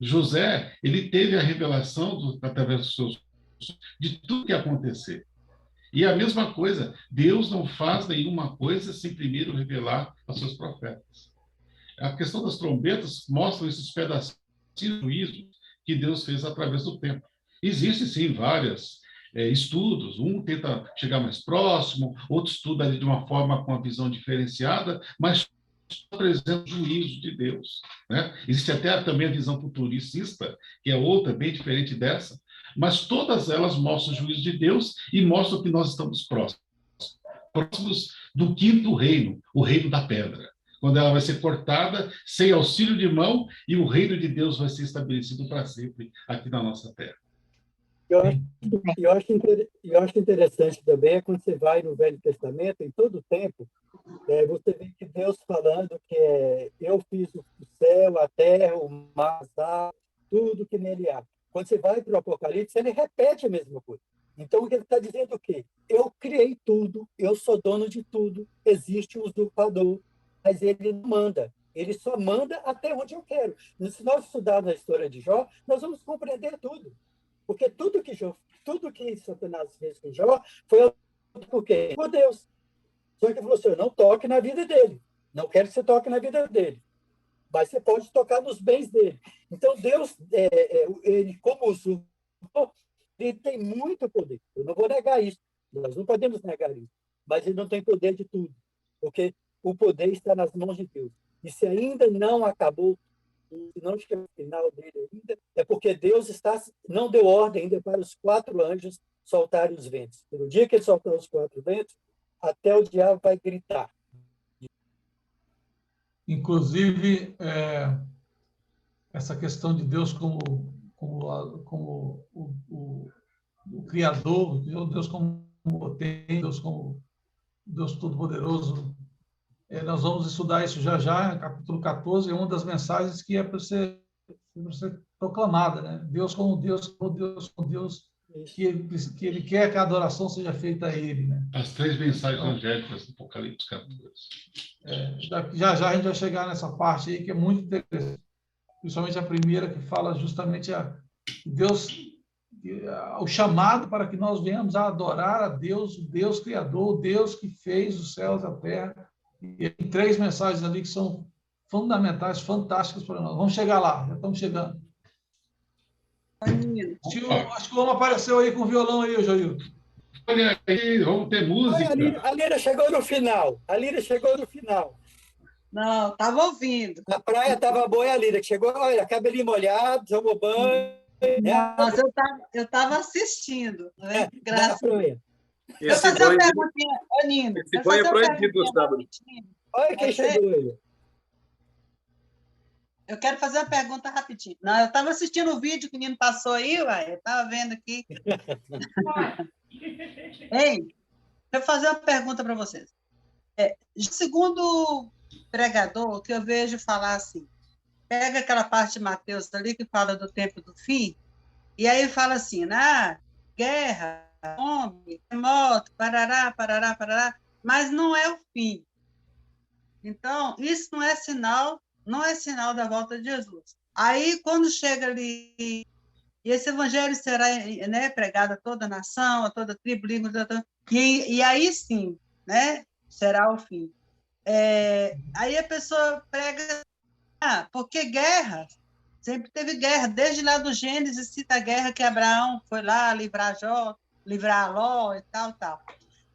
José, ele teve a revelação através dos seus de tudo que ia acontecer. E a mesma coisa, Deus não faz nenhuma coisa sem primeiro revelar aos seus profetas. A questão das trombetas mostra esses pedacinhos de juízo que Deus fez através do tempo. Existem, sim, vários estudos. Um tenta chegar mais próximo, outro estuda ali de uma forma com uma visão diferenciada, mas apresenta o juízo de Deus, né? Existe até também a visão futuricista, que é outra, bem diferente dessa, mas todas elas mostram o juízo de Deus e mostram que nós estamos próximos do quinto reino, o reino da pedra, quando ela vai ser cortada sem auxílio de mão e o reino de Deus vai ser estabelecido para sempre aqui na nossa terra. Eu acho interessante também é quando você vai no Velho Testamento, em todo o tempo, você vê que Deus falando que eu fiz o céu, a terra, o mar, tudo que nele há. Quando você vai para o Apocalipse, ele repete a mesma coisa. Então, ele está dizendo o quê? Eu criei tudo, eu sou dono de tudo, existe um usurpador, mas ele não manda. Ele só manda até onde eu quero. Se nós estudarmos a história de Jó, nós vamos compreender tudo. Porque tudo que Satanás fez com Jó foi por quê? Por Deus. Só que ele falou assim, não toque na vida dele. Não quero que você toque na vida dele. Mas você pode tocar nos bens dele. Então, Deus, ele como usurpador, ele tem muito poder. Eu não vou negar isso. Nós não podemos negar isso. Mas ele não tem poder de tudo. Porque o poder está nas mãos de Deus. E se ainda não acabou, se não chegou no final dele ainda, é porque Deus não deu ordem ainda para os 4 anjos soltarem os ventos. No dia que ele soltar os 4 ventos, até o diabo vai gritar. Inclusive, essa questão de Deus como o Criador, Deus como potente, Deus como Deus Todo-Poderoso, nós vamos estudar isso já, capítulo 14, é uma das mensagens que é para ser proclamada, né? Deus como Deus, como Deus, que ele quer que a adoração seja feita a Ele, né? As 3 mensagens angélicas do Apocalipse 14. Já a gente vai chegar nessa parte aí, que é muito interessante. Principalmente a primeira, que fala justamente o chamado para que nós venhamos a adorar a Deus, o Deus Criador, o Deus que fez os céus e a terra. E tem 3 mensagens ali que são fundamentais, fantásticas para nós. Vamos chegar lá, já estamos chegando. Acho que o homem apareceu aí com o violão aí, Jair. Olha aí, vamos ter música. A Lira chegou no final. Não, estava ouvindo. A praia estava boa e a Lira chegou, olha, cabelinho molhado, tomou banho. Mas eu estava assistindo. Né? Graças a Deus. Esse fazer uma perguntinha, Nino. Esse banho é proibido, Gustavo. Olha quem chegou aí. Eu quero fazer uma pergunta rapidinho. Não, eu estava assistindo o vídeo que o Nino passou aí, eu estava vendo aqui. Ei, deixa eu fazer uma pergunta para vocês. Segundo o pregador, que eu vejo falar assim, pega aquela parte de Mateus ali que fala do tempo do fim, e aí fala assim, guerra, fome, terremoto, parará, parará, parará, mas não é o fim. Então, isso não é sinal da volta de Jesus. Aí, quando chega ali, e esse evangelho será, né, pregado a toda a nação, a toda tribo, língua, e aí sim, né, será o fim. Aí a pessoa prega, porque guerra, sempre teve guerra, desde lá do Gênesis cita a guerra que Abraão foi lá livrar Ló e tal.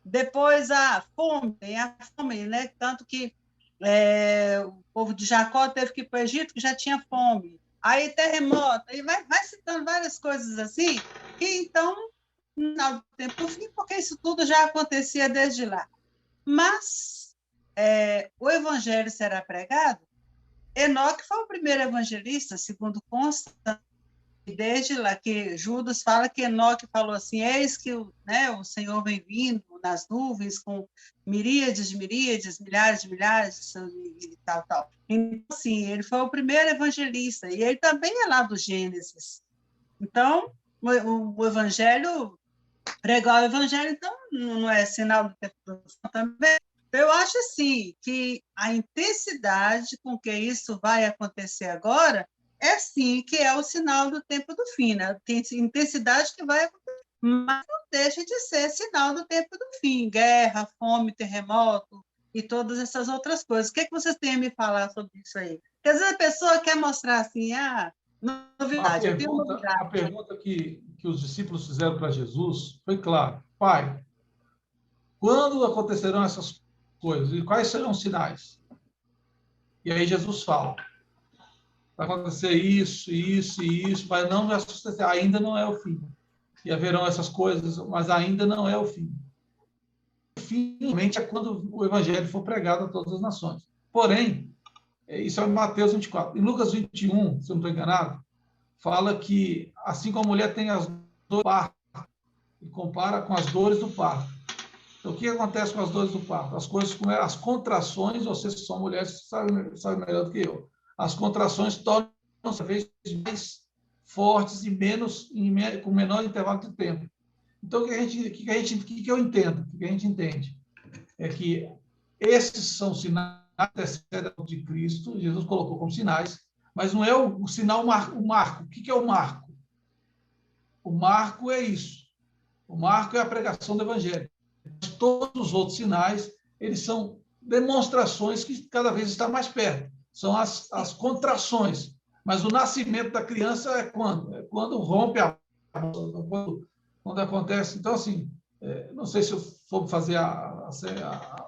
Depois a fome, né, tanto que o povo de Jacó teve que ir para o Egito, que já tinha fome. Aí terremoto, aí vai citando várias coisas assim, que então, no final do tempo, porque isso tudo já acontecia desde lá. Mas o evangelho será pregado. Enoque foi o primeiro evangelista, segundo consta, desde lá que Judas fala que Enoque falou assim, eis que o Senhor vem vindo nas nuvens com miríades de miríades, milhares de milhares e tal. Então, assim, ele foi o primeiro evangelista e ele também é lá do Gênesis. Então, o evangelho, pregar o evangelho, então, não é sinal do tempo também. Então, eu acho, assim, que a intensidade com que isso vai acontecer agora é, sim, que é o sinal do tempo do fim, né? Tem intensidade que vai acontecer, mas não deixa de ser sinal do tempo do fim. Guerra, fome, terremoto e todas essas outras coisas. O que vocês têm a me falar sobre isso aí? Porque, às vezes, a pessoa quer mostrar assim, novidade, eu tenho novidade. A pergunta que os discípulos fizeram para Jesus foi clara: Pai, quando acontecerão essas coisas e quais serão os sinais? E aí Jesus fala: vai acontecer isso, isso e isso, mas não vai acontecer, ainda não é o fim. E haverão essas coisas, mas ainda não é o fim. Finalmente é quando o evangelho for pregado a todas as nações. Porém, isso é em Mateus 24. Em Lucas 21, se eu não estou enganado, fala que assim como a mulher tem as dores do parto, e compara com as dores do parto. Então, o que acontece com as dores do parto? As contrações, vocês que são mulheres sabem melhor do que eu, as contrações tornam-se cada vez mais fortes e com menor intervalo de tempo. Então, o que eu entendo? O que a gente entende é que esses são sinais de Cristo, Jesus colocou como sinais, mas não é o sinal, o marco. O que é o marco? O marco é isso. O marco é a pregação do Evangelho. Todos os outros sinais, eles são demonstrações que cada vez está mais perto. São as contrações. Mas o nascimento da criança é quando? É quando rompe quando acontece. Então, assim, não sei se eu for fazer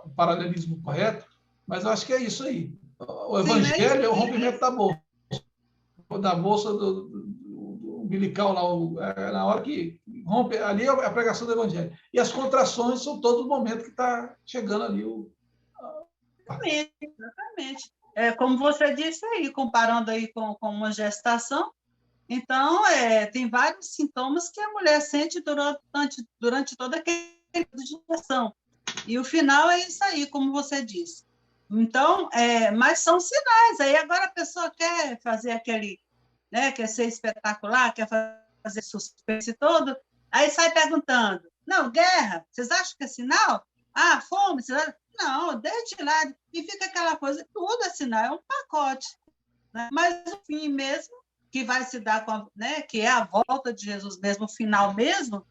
o paralelismo correto, mas eu acho que é isso aí. O Evangelho é o rompimento da bolsa do umbilical, lá, na hora que rompe, ali é a pregação do Evangelho. E as contrações são todo momento que está chegando ali Exatamente. Como você disse aí, comparando aí com uma gestação, então, tem vários sintomas que a mulher sente durante toda aquele período de gestação. E o final é isso aí, como você disse. Então, mas são sinais. Aí agora a pessoa quer fazer aquele, né, quer ser espetacular, quer fazer suspense todo, aí sai perguntando: não, guerra, vocês acham que é sinal? Fome, vocês acham? Não, deixa de lado. E fica aquela coisa, tudo é sinal, é um pacote. Né? Mas o fim mesmo, que vai se dar né, que é a volta de Jesus mesmo, o final mesmo,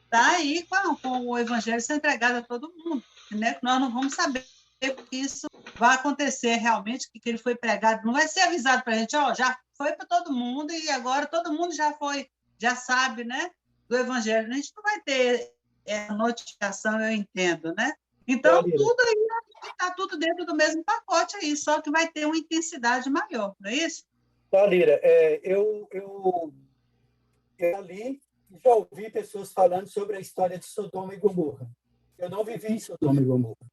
está aí com o evangelho sendo entregado a todo mundo. Né? Nós não vamos saber que isso vai acontecer realmente, que ele foi pregado, não vai ser avisado para a gente, já foi para todo mundo e agora todo mundo já sabe, né, do evangelho. A gente não vai ter essa notificação, eu entendo, né? Então, tudo aí está tudo dentro do mesmo pacote aí, só que vai ter uma intensidade maior, não é isso? Lira, eu ali já ouvi pessoas falando sobre a história de Sodoma e Gomorra. Eu não vivi em Sodoma e Gomorra,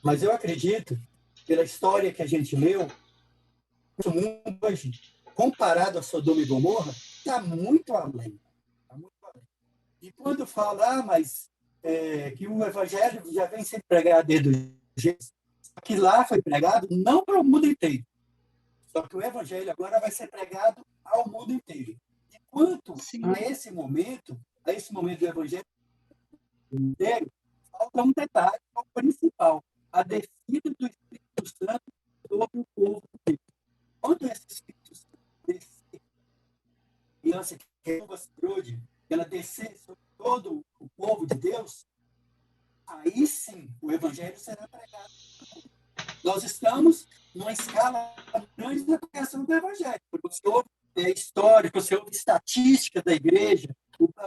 mas eu acredito, pela história que a gente leu, o mundo hoje, comparado a Sodoma e Gomorra, está muito além. Tá muito além. E quando fala, mas que o evangelho já vem sendo pregado desde o Jesus, que lá foi pregado não para o mundo inteiro, só que o evangelho agora vai ser pregado ao mundo inteiro. Enquanto a esse momento do evangelho inteiro, falta um detalhe, o principal, a descida do Espírito Santo sobre o povo de Deus. Quando esse Espírito Santo descer, criança que é hoje, ela descer sobre todo o povo de Deus, aí sim o evangelho será pregado. Nós estamos numa escala grande da pregação do evangelho. Porque você ouve história, você ouve estatística da igreja,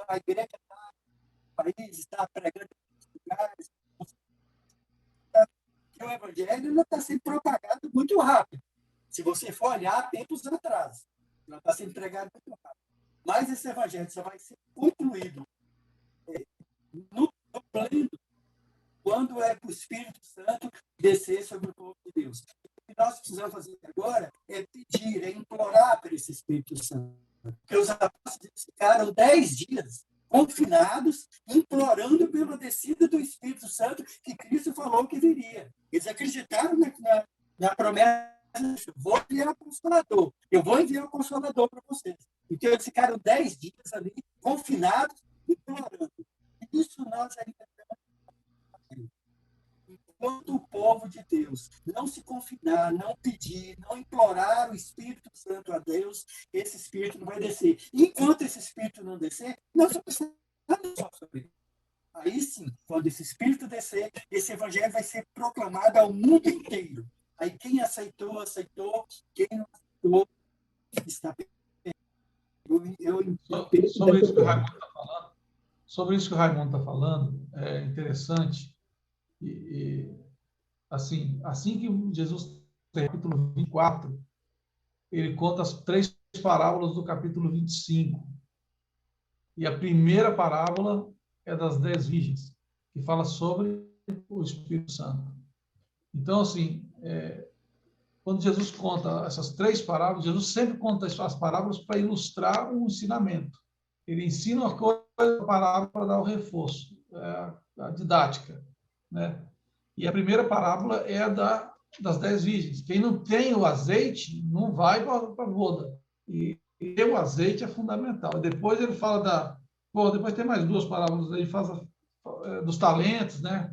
a igreja no país está pregando em lugares, que o evangelho está sendo propagado muito rápido. Se você for olhar, tempos atrás, ela está sendo pregada muito rápido. Mas esse evangelho só vai ser concluído no pleno quando é que o Espírito Santo descer sobre o povo de Deus. O que nós precisamos fazer agora é pedir, é implorar para esse Espírito Santo. Porque os apóstolos ficaram 10 dias confinados, implorando pela descida do Espírito Santo que Cristo falou que viria. Eles acreditaram na promessa: vou enviar o Consolador. Eu vou enviar o Consolador para vocês. Então, eles ficaram 10 dias ali, confinados, implorando. Isso nós ainda enquanto o povo de Deus não se confinar, não pedir, não implorar o Espírito Santo a Deus, esse Espírito não vai descer. Enquanto esse Espírito não descer, nós vamos estar sobre ele. Aí sim, quando esse Espírito descer, esse Evangelho vai ser proclamado ao mundo inteiro. Aí quem aceitou, aceitou. Quem não aceitou, está sobre isso que o Raimundo está falando, sobre isso que o Raimundo está falando, é interessante. Assim que Jesus, no capítulo 24, ele conta as 3 parábolas do capítulo 25. E a primeira parábola é das 10 virgens, que fala sobre o Espírito Santo. Então, assim, quando Jesus conta essas 3 parábolas, Jesus sempre conta as parábolas para ilustrar um ensinamento. Ele ensina uma coisa, a parábola para dar o reforço, a didática, né? E a primeira parábola é a das 10 virgens. Quem não tem o azeite não vai para a boda. E ter o azeite é fundamental. E depois ele fala depois tem mais 2 parábolas aí, dos talentos, né?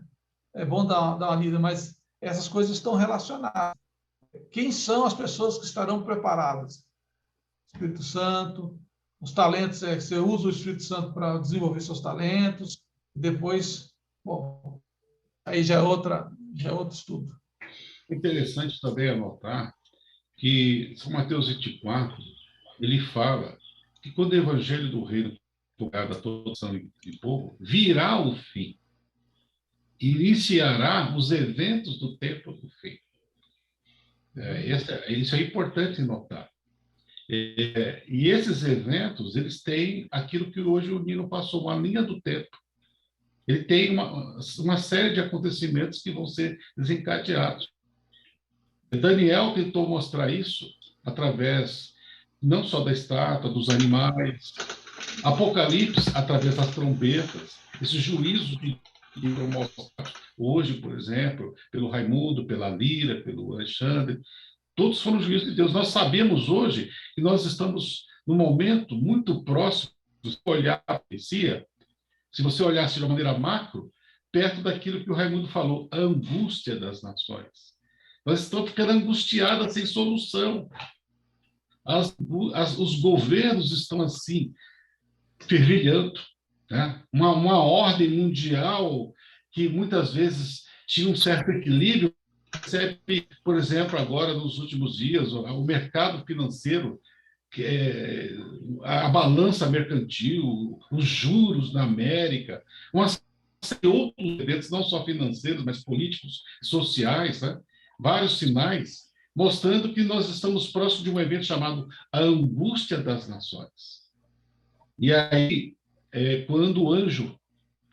É bom dar uma lida, mas essas coisas estão relacionadas. Quem são as pessoas que estarão preparadas? Espírito Santo, os talentos, você usa o Espírito Santo para desenvolver seus talentos, depois, bom, aí já é outro estudo. É interessante também anotar que São Mateus 24, ele fala que quando o evangelho do reino tocado a toda nação e povo, virá o fim. Iniciará os eventos do tempo do fim. Isso é importante notar. E esses eventos, eles têm aquilo que hoje o Nino passou, uma linha do tempo. Ele tem uma série de acontecimentos que vão ser desencadeados. Daniel tentou mostrar isso através não só da estátua, dos animais, Apocalipse através das trombetas, esses juízos que foram mostrados hoje, por exemplo, pelo Raimundo, pela Lira, pelo Alexandre, todos foram juízos de Deus. Nós sabemos hoje que nós estamos num momento muito próximo de olhar a profecia, se você olhasse de uma maneira macro, perto daquilo que o Raimundo falou, a angústia das nações. Nós estamos ficando angustiadas sem solução. Os governos estão assim, fervilhando, né? Uma ordem mundial que muitas vezes tinha um certo equilíbrio, por exemplo, agora nos últimos dias, o mercado financeiro, a balança mercantil, os juros na América, uma série de outros eventos, não só financeiros, mas políticos, sociais, né? Vários sinais mostrando que nós estamos próximos de um evento chamado a angústia das nações. E aí, quando o anjo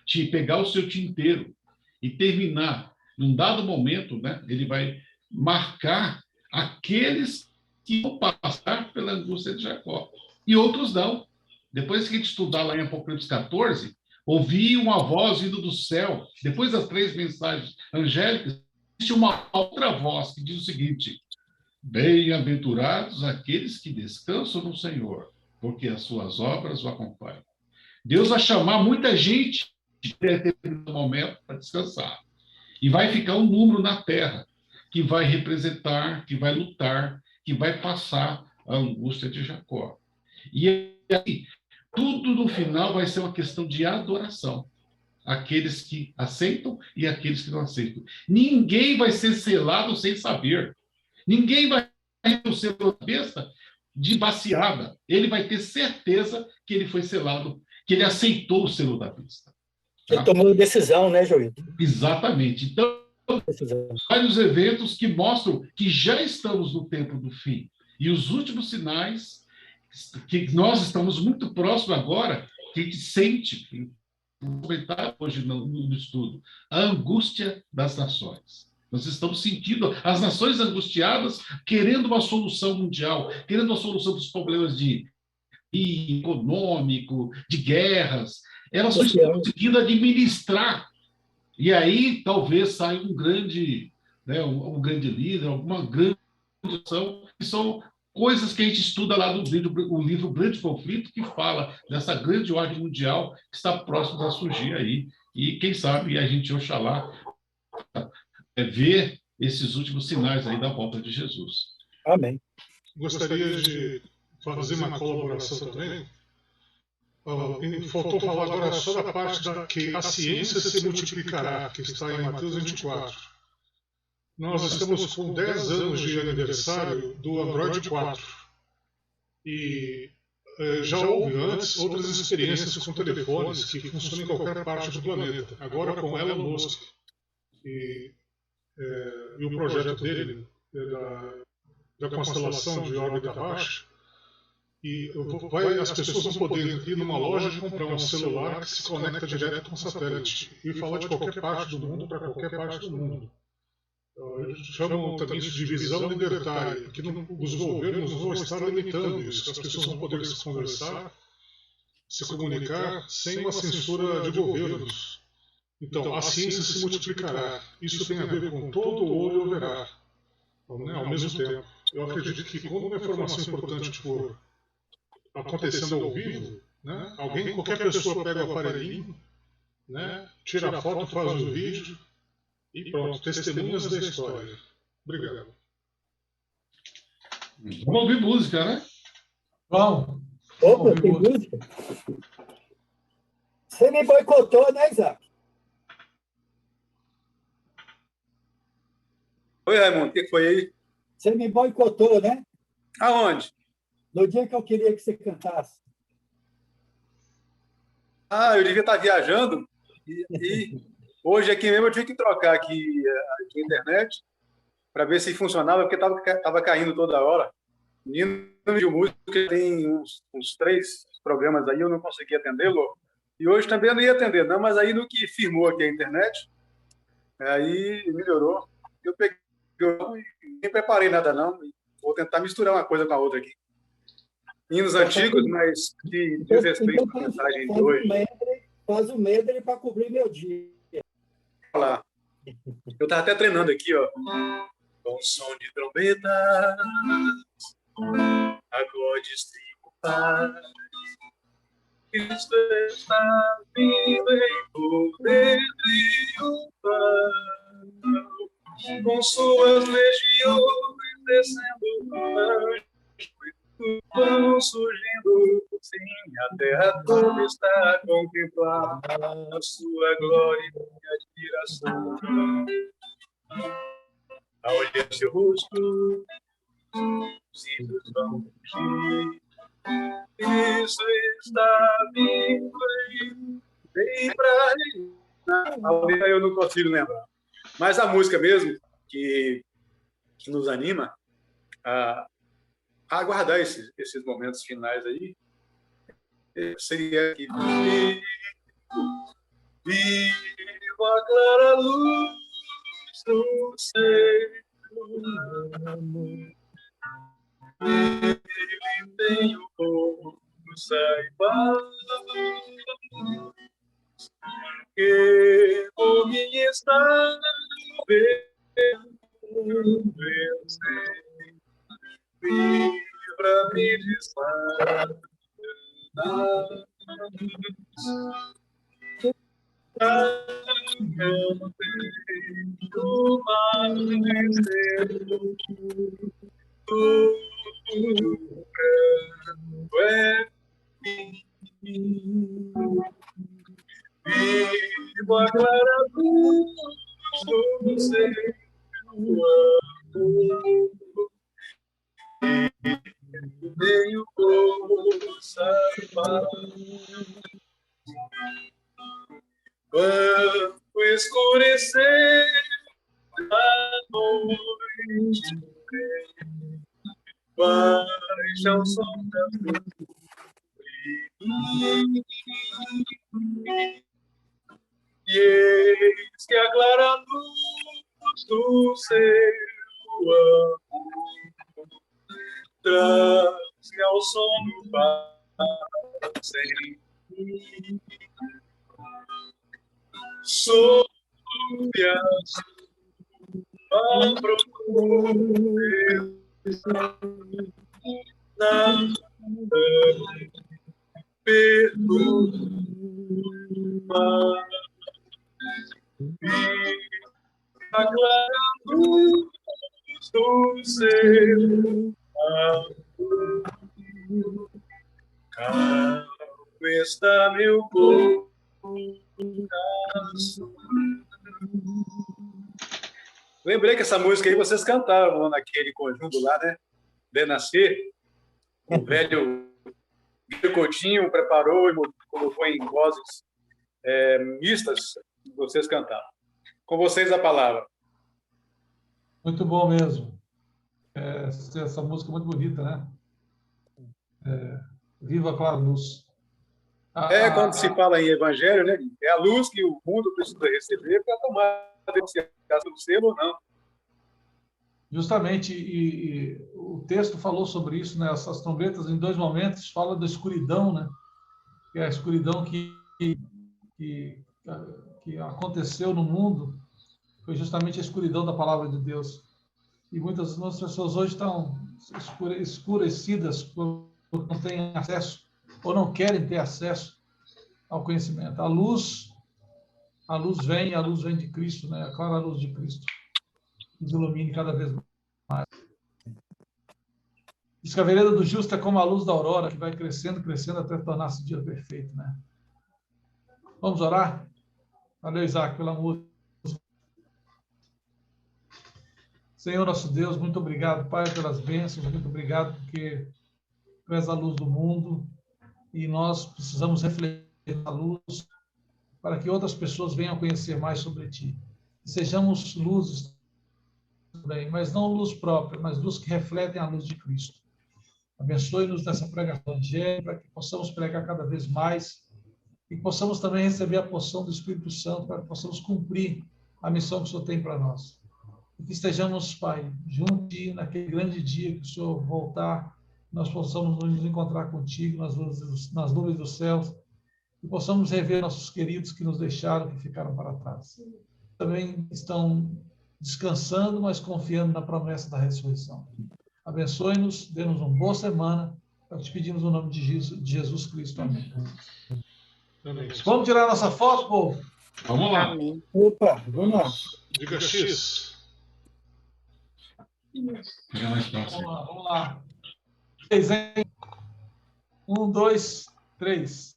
te pegar o seu tinteiro e terminar, num dado momento, né, ele vai marcar aqueles que vão passar pela angústia de Jacó. E outros não. Depois que a gente estudar lá em Apocalipse 14, ouvi uma voz vindo do céu, depois das 3 mensagens angélicas, existe uma outra voz que diz o seguinte: bem-aventurados aqueles que descansam no Senhor, porque as suas obras o acompanham. Deus vai chamar muita gente de determinado momento para descansar. E vai ficar um número na terra que vai representar, que vai lutar, que vai passar a angústia de Jacó. E aí, tudo no final vai ser uma questão de adoração. Aqueles que aceitam e aqueles que não aceitam. Ninguém vai ser selado sem saber. Ninguém vai ter o selo da besta de baseada. Ele vai ter certeza que ele foi selado, que ele aceitou o selo da besta. Tá? Ele tomou decisão, né, Joilton? Exatamente. Então, vários eventos que mostram que já estamos no tempo do fim. E os últimos sinais, que nós estamos muito próximos agora, que a gente sente, vou comentar hoje no estudo, a angústia das nações. Nós estamos sentindo as nações angustiadas, querendo uma solução mundial, querendo uma solução dos problemas de econômico, de guerras. Elas estão conseguindo administrar. E aí talvez saia um grande líder, alguma grande ação, que são coisas que a gente estuda lá no livro Grande Conflito, que fala dessa grande ordem mundial que está próximo a surgir aí. E quem sabe a gente, oxalá, ver esses últimos sinais aí da volta de Jesus. Amém. Gostaria de fazer uma colaboração também. Faltou falar agora só da parte da que a ciência se multiplicará, que está em Mateus 24. Nós estamos com 10 anos de aniversário do Android 4. E já houve antes outras experiências com telefones que funcionam em qualquer parte do planeta. Agora com Elon Musk e o projeto dele da constelação de órbita baixa. E as pessoas vão poder ir numa loja e comprar um celular que se conecta direto com o satélite e falar de qualquer parte do mundo para qualquer parte do mundo. Eles chamam também isso de visão libertária, porque os governos vão estar limitando isso. As pessoas vão poder se conversar, se comunicar sem uma censura de governos. Então, a ciência se multiplicará. Isso tem a ver com todo o olho haverá, ao mesmo tempo. Eu acredito que quando uma informação importante for acontecendo ao vivo, né, qualquer pessoa pega o aparelhinho, né, tira a foto, faz o vídeo e pronto, testemunhas da história. Obrigado. Vamos ouvir música, né? Vamos. Opa, tem música? Você me boicotou, né, Isaac? Oi, Raimundo, o que foi aí? Você me boicotou, né? Aonde? No dia que eu queria que você cantasse. Eu devia estar viajando e hoje aqui mesmo eu tive que trocar aqui a internet para ver se funcionava, porque estava caindo toda hora. Menino de música tem uns 3 programas aí, eu não consegui atendê-lo. E hoje também eu não ia atender, não, mas aí no que firmou aqui a internet, aí melhorou. Eu peguei, nem preparei nada não, vou tentar misturar uma coisa com a outra aqui. Hinos antigos, mas que diz respeito à mensagem de hoje. Faz o medley para cobrir meu dia. Olha lá. Eu estava até treinando aqui, ó. Com som de trombeta, acordes triunfais. Cristo está vindo em poder triunfal, com suas legiões descendo anjos. Vão surgindo, sim, a terra toda está a contemplar a sua glória e admiração. A olhar seu rosto, os ídolos vão fugir. Isso está vindo bem pra reinar. Eu não consigo lembrar. Mas a música mesmo, que nos anima a aguardar esses momentos finais aí, seria que viva a clara luz do céu, ele tem o força e paz, que por mim está vencer. Livra me de estar eu tenho mais tempo, tu é viva a clara luz do céu. Tenho força e paz. Quando escurecer a noite, baixa o som da luz. E eis que a clara luz do céu traz-me ao sono para sempre. Sob a procura nada perturba a clara está meu coração. Lembrei que essa música aí vocês cantavam naquele conjunto lá, né? Benascer. O velho Coutinho preparou e colocou em vozes mistas, vocês cantaram. Com vocês a palavra. Muito bom mesmo. Essa música é muito bonita, né? Viva a clara luz. Quando se fala em evangelho, né? É a luz que o mundo precisa receber para tomar a decisão do selo ou não. Justamente, e o texto falou sobre isso, né? Essas trombetas, em 2 momentos, fala da escuridão, né? Que é a escuridão que aconteceu no mundo, foi justamente a escuridão da palavra de Deus. E muitas pessoas hoje estão escurecidas por não têm acesso ou não querem ter acesso ao conhecimento. A luz vem de Cristo, né? A clara luz de Cristo nos ilumine cada vez mais. Diz que a vereda do justo é como a luz da aurora, que vai crescendo, crescendo até tornar-se o dia perfeito, né? Vamos orar? Valeu, Isaac, pela música. Senhor, nosso Deus, muito obrigado, Pai, pelas bênçãos, muito obrigado porque Tu és a luz do mundo e nós precisamos refletir a luz para que outras pessoas venham conhecer mais sobre Ti. E sejamos luzes também, mas não luz própria, mas luz que refletem a luz de Cristo. Abençoe-nos nessa pregação do Evangelho, para que possamos pregar cada vez mais e possamos também receber a porção do Espírito Santo, para que possamos cumprir a missão que o Senhor tem para nós. E que estejamos, Pai, juntos naquele grande dia que o Senhor voltar, nós possamos nos encontrar contigo nas nuvens dos céus e possamos rever nossos queridos que nos deixaram, que ficaram para trás. Também estão descansando, mas confiando na promessa da ressurreição. Abençoe-nos, dê-nos uma boa semana. Nós te pedimos no nome de Jesus Cristo. Amém. Amém. Vamos tirar nossa foto, povo? Vamos lá. Amém. Opa, vamos lá. Diga X. Fica mais próximo. Vamos lá. 3, hein? 1, 2, 3.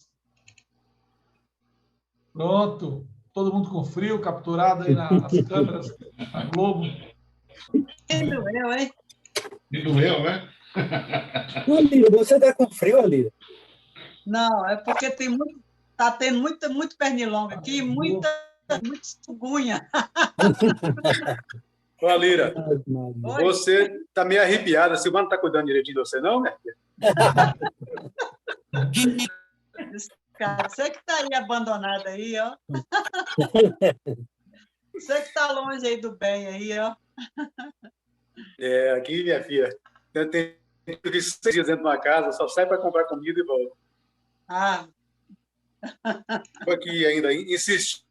Pronto. Todo mundo com frio, capturado aí nas câmeras da Globo. Que doeu, hein? E doeu, né? Ô, Alira, você está com frio, Alira? Não, é porque tá tendo muito pernilongo aqui, muita sugunha. Ô, Alira, você está meio arrepiada. A Silvana não está cuidando direitinho de você, não, né? Cara, você que está aí abandonado aí, ó. Você que está longe aí do bem aí, ó. Aqui, minha filha, tem 6 dias dentro de uma casa, só sai para comprar comida e volta. Ah. Estou aqui ainda, insistindo.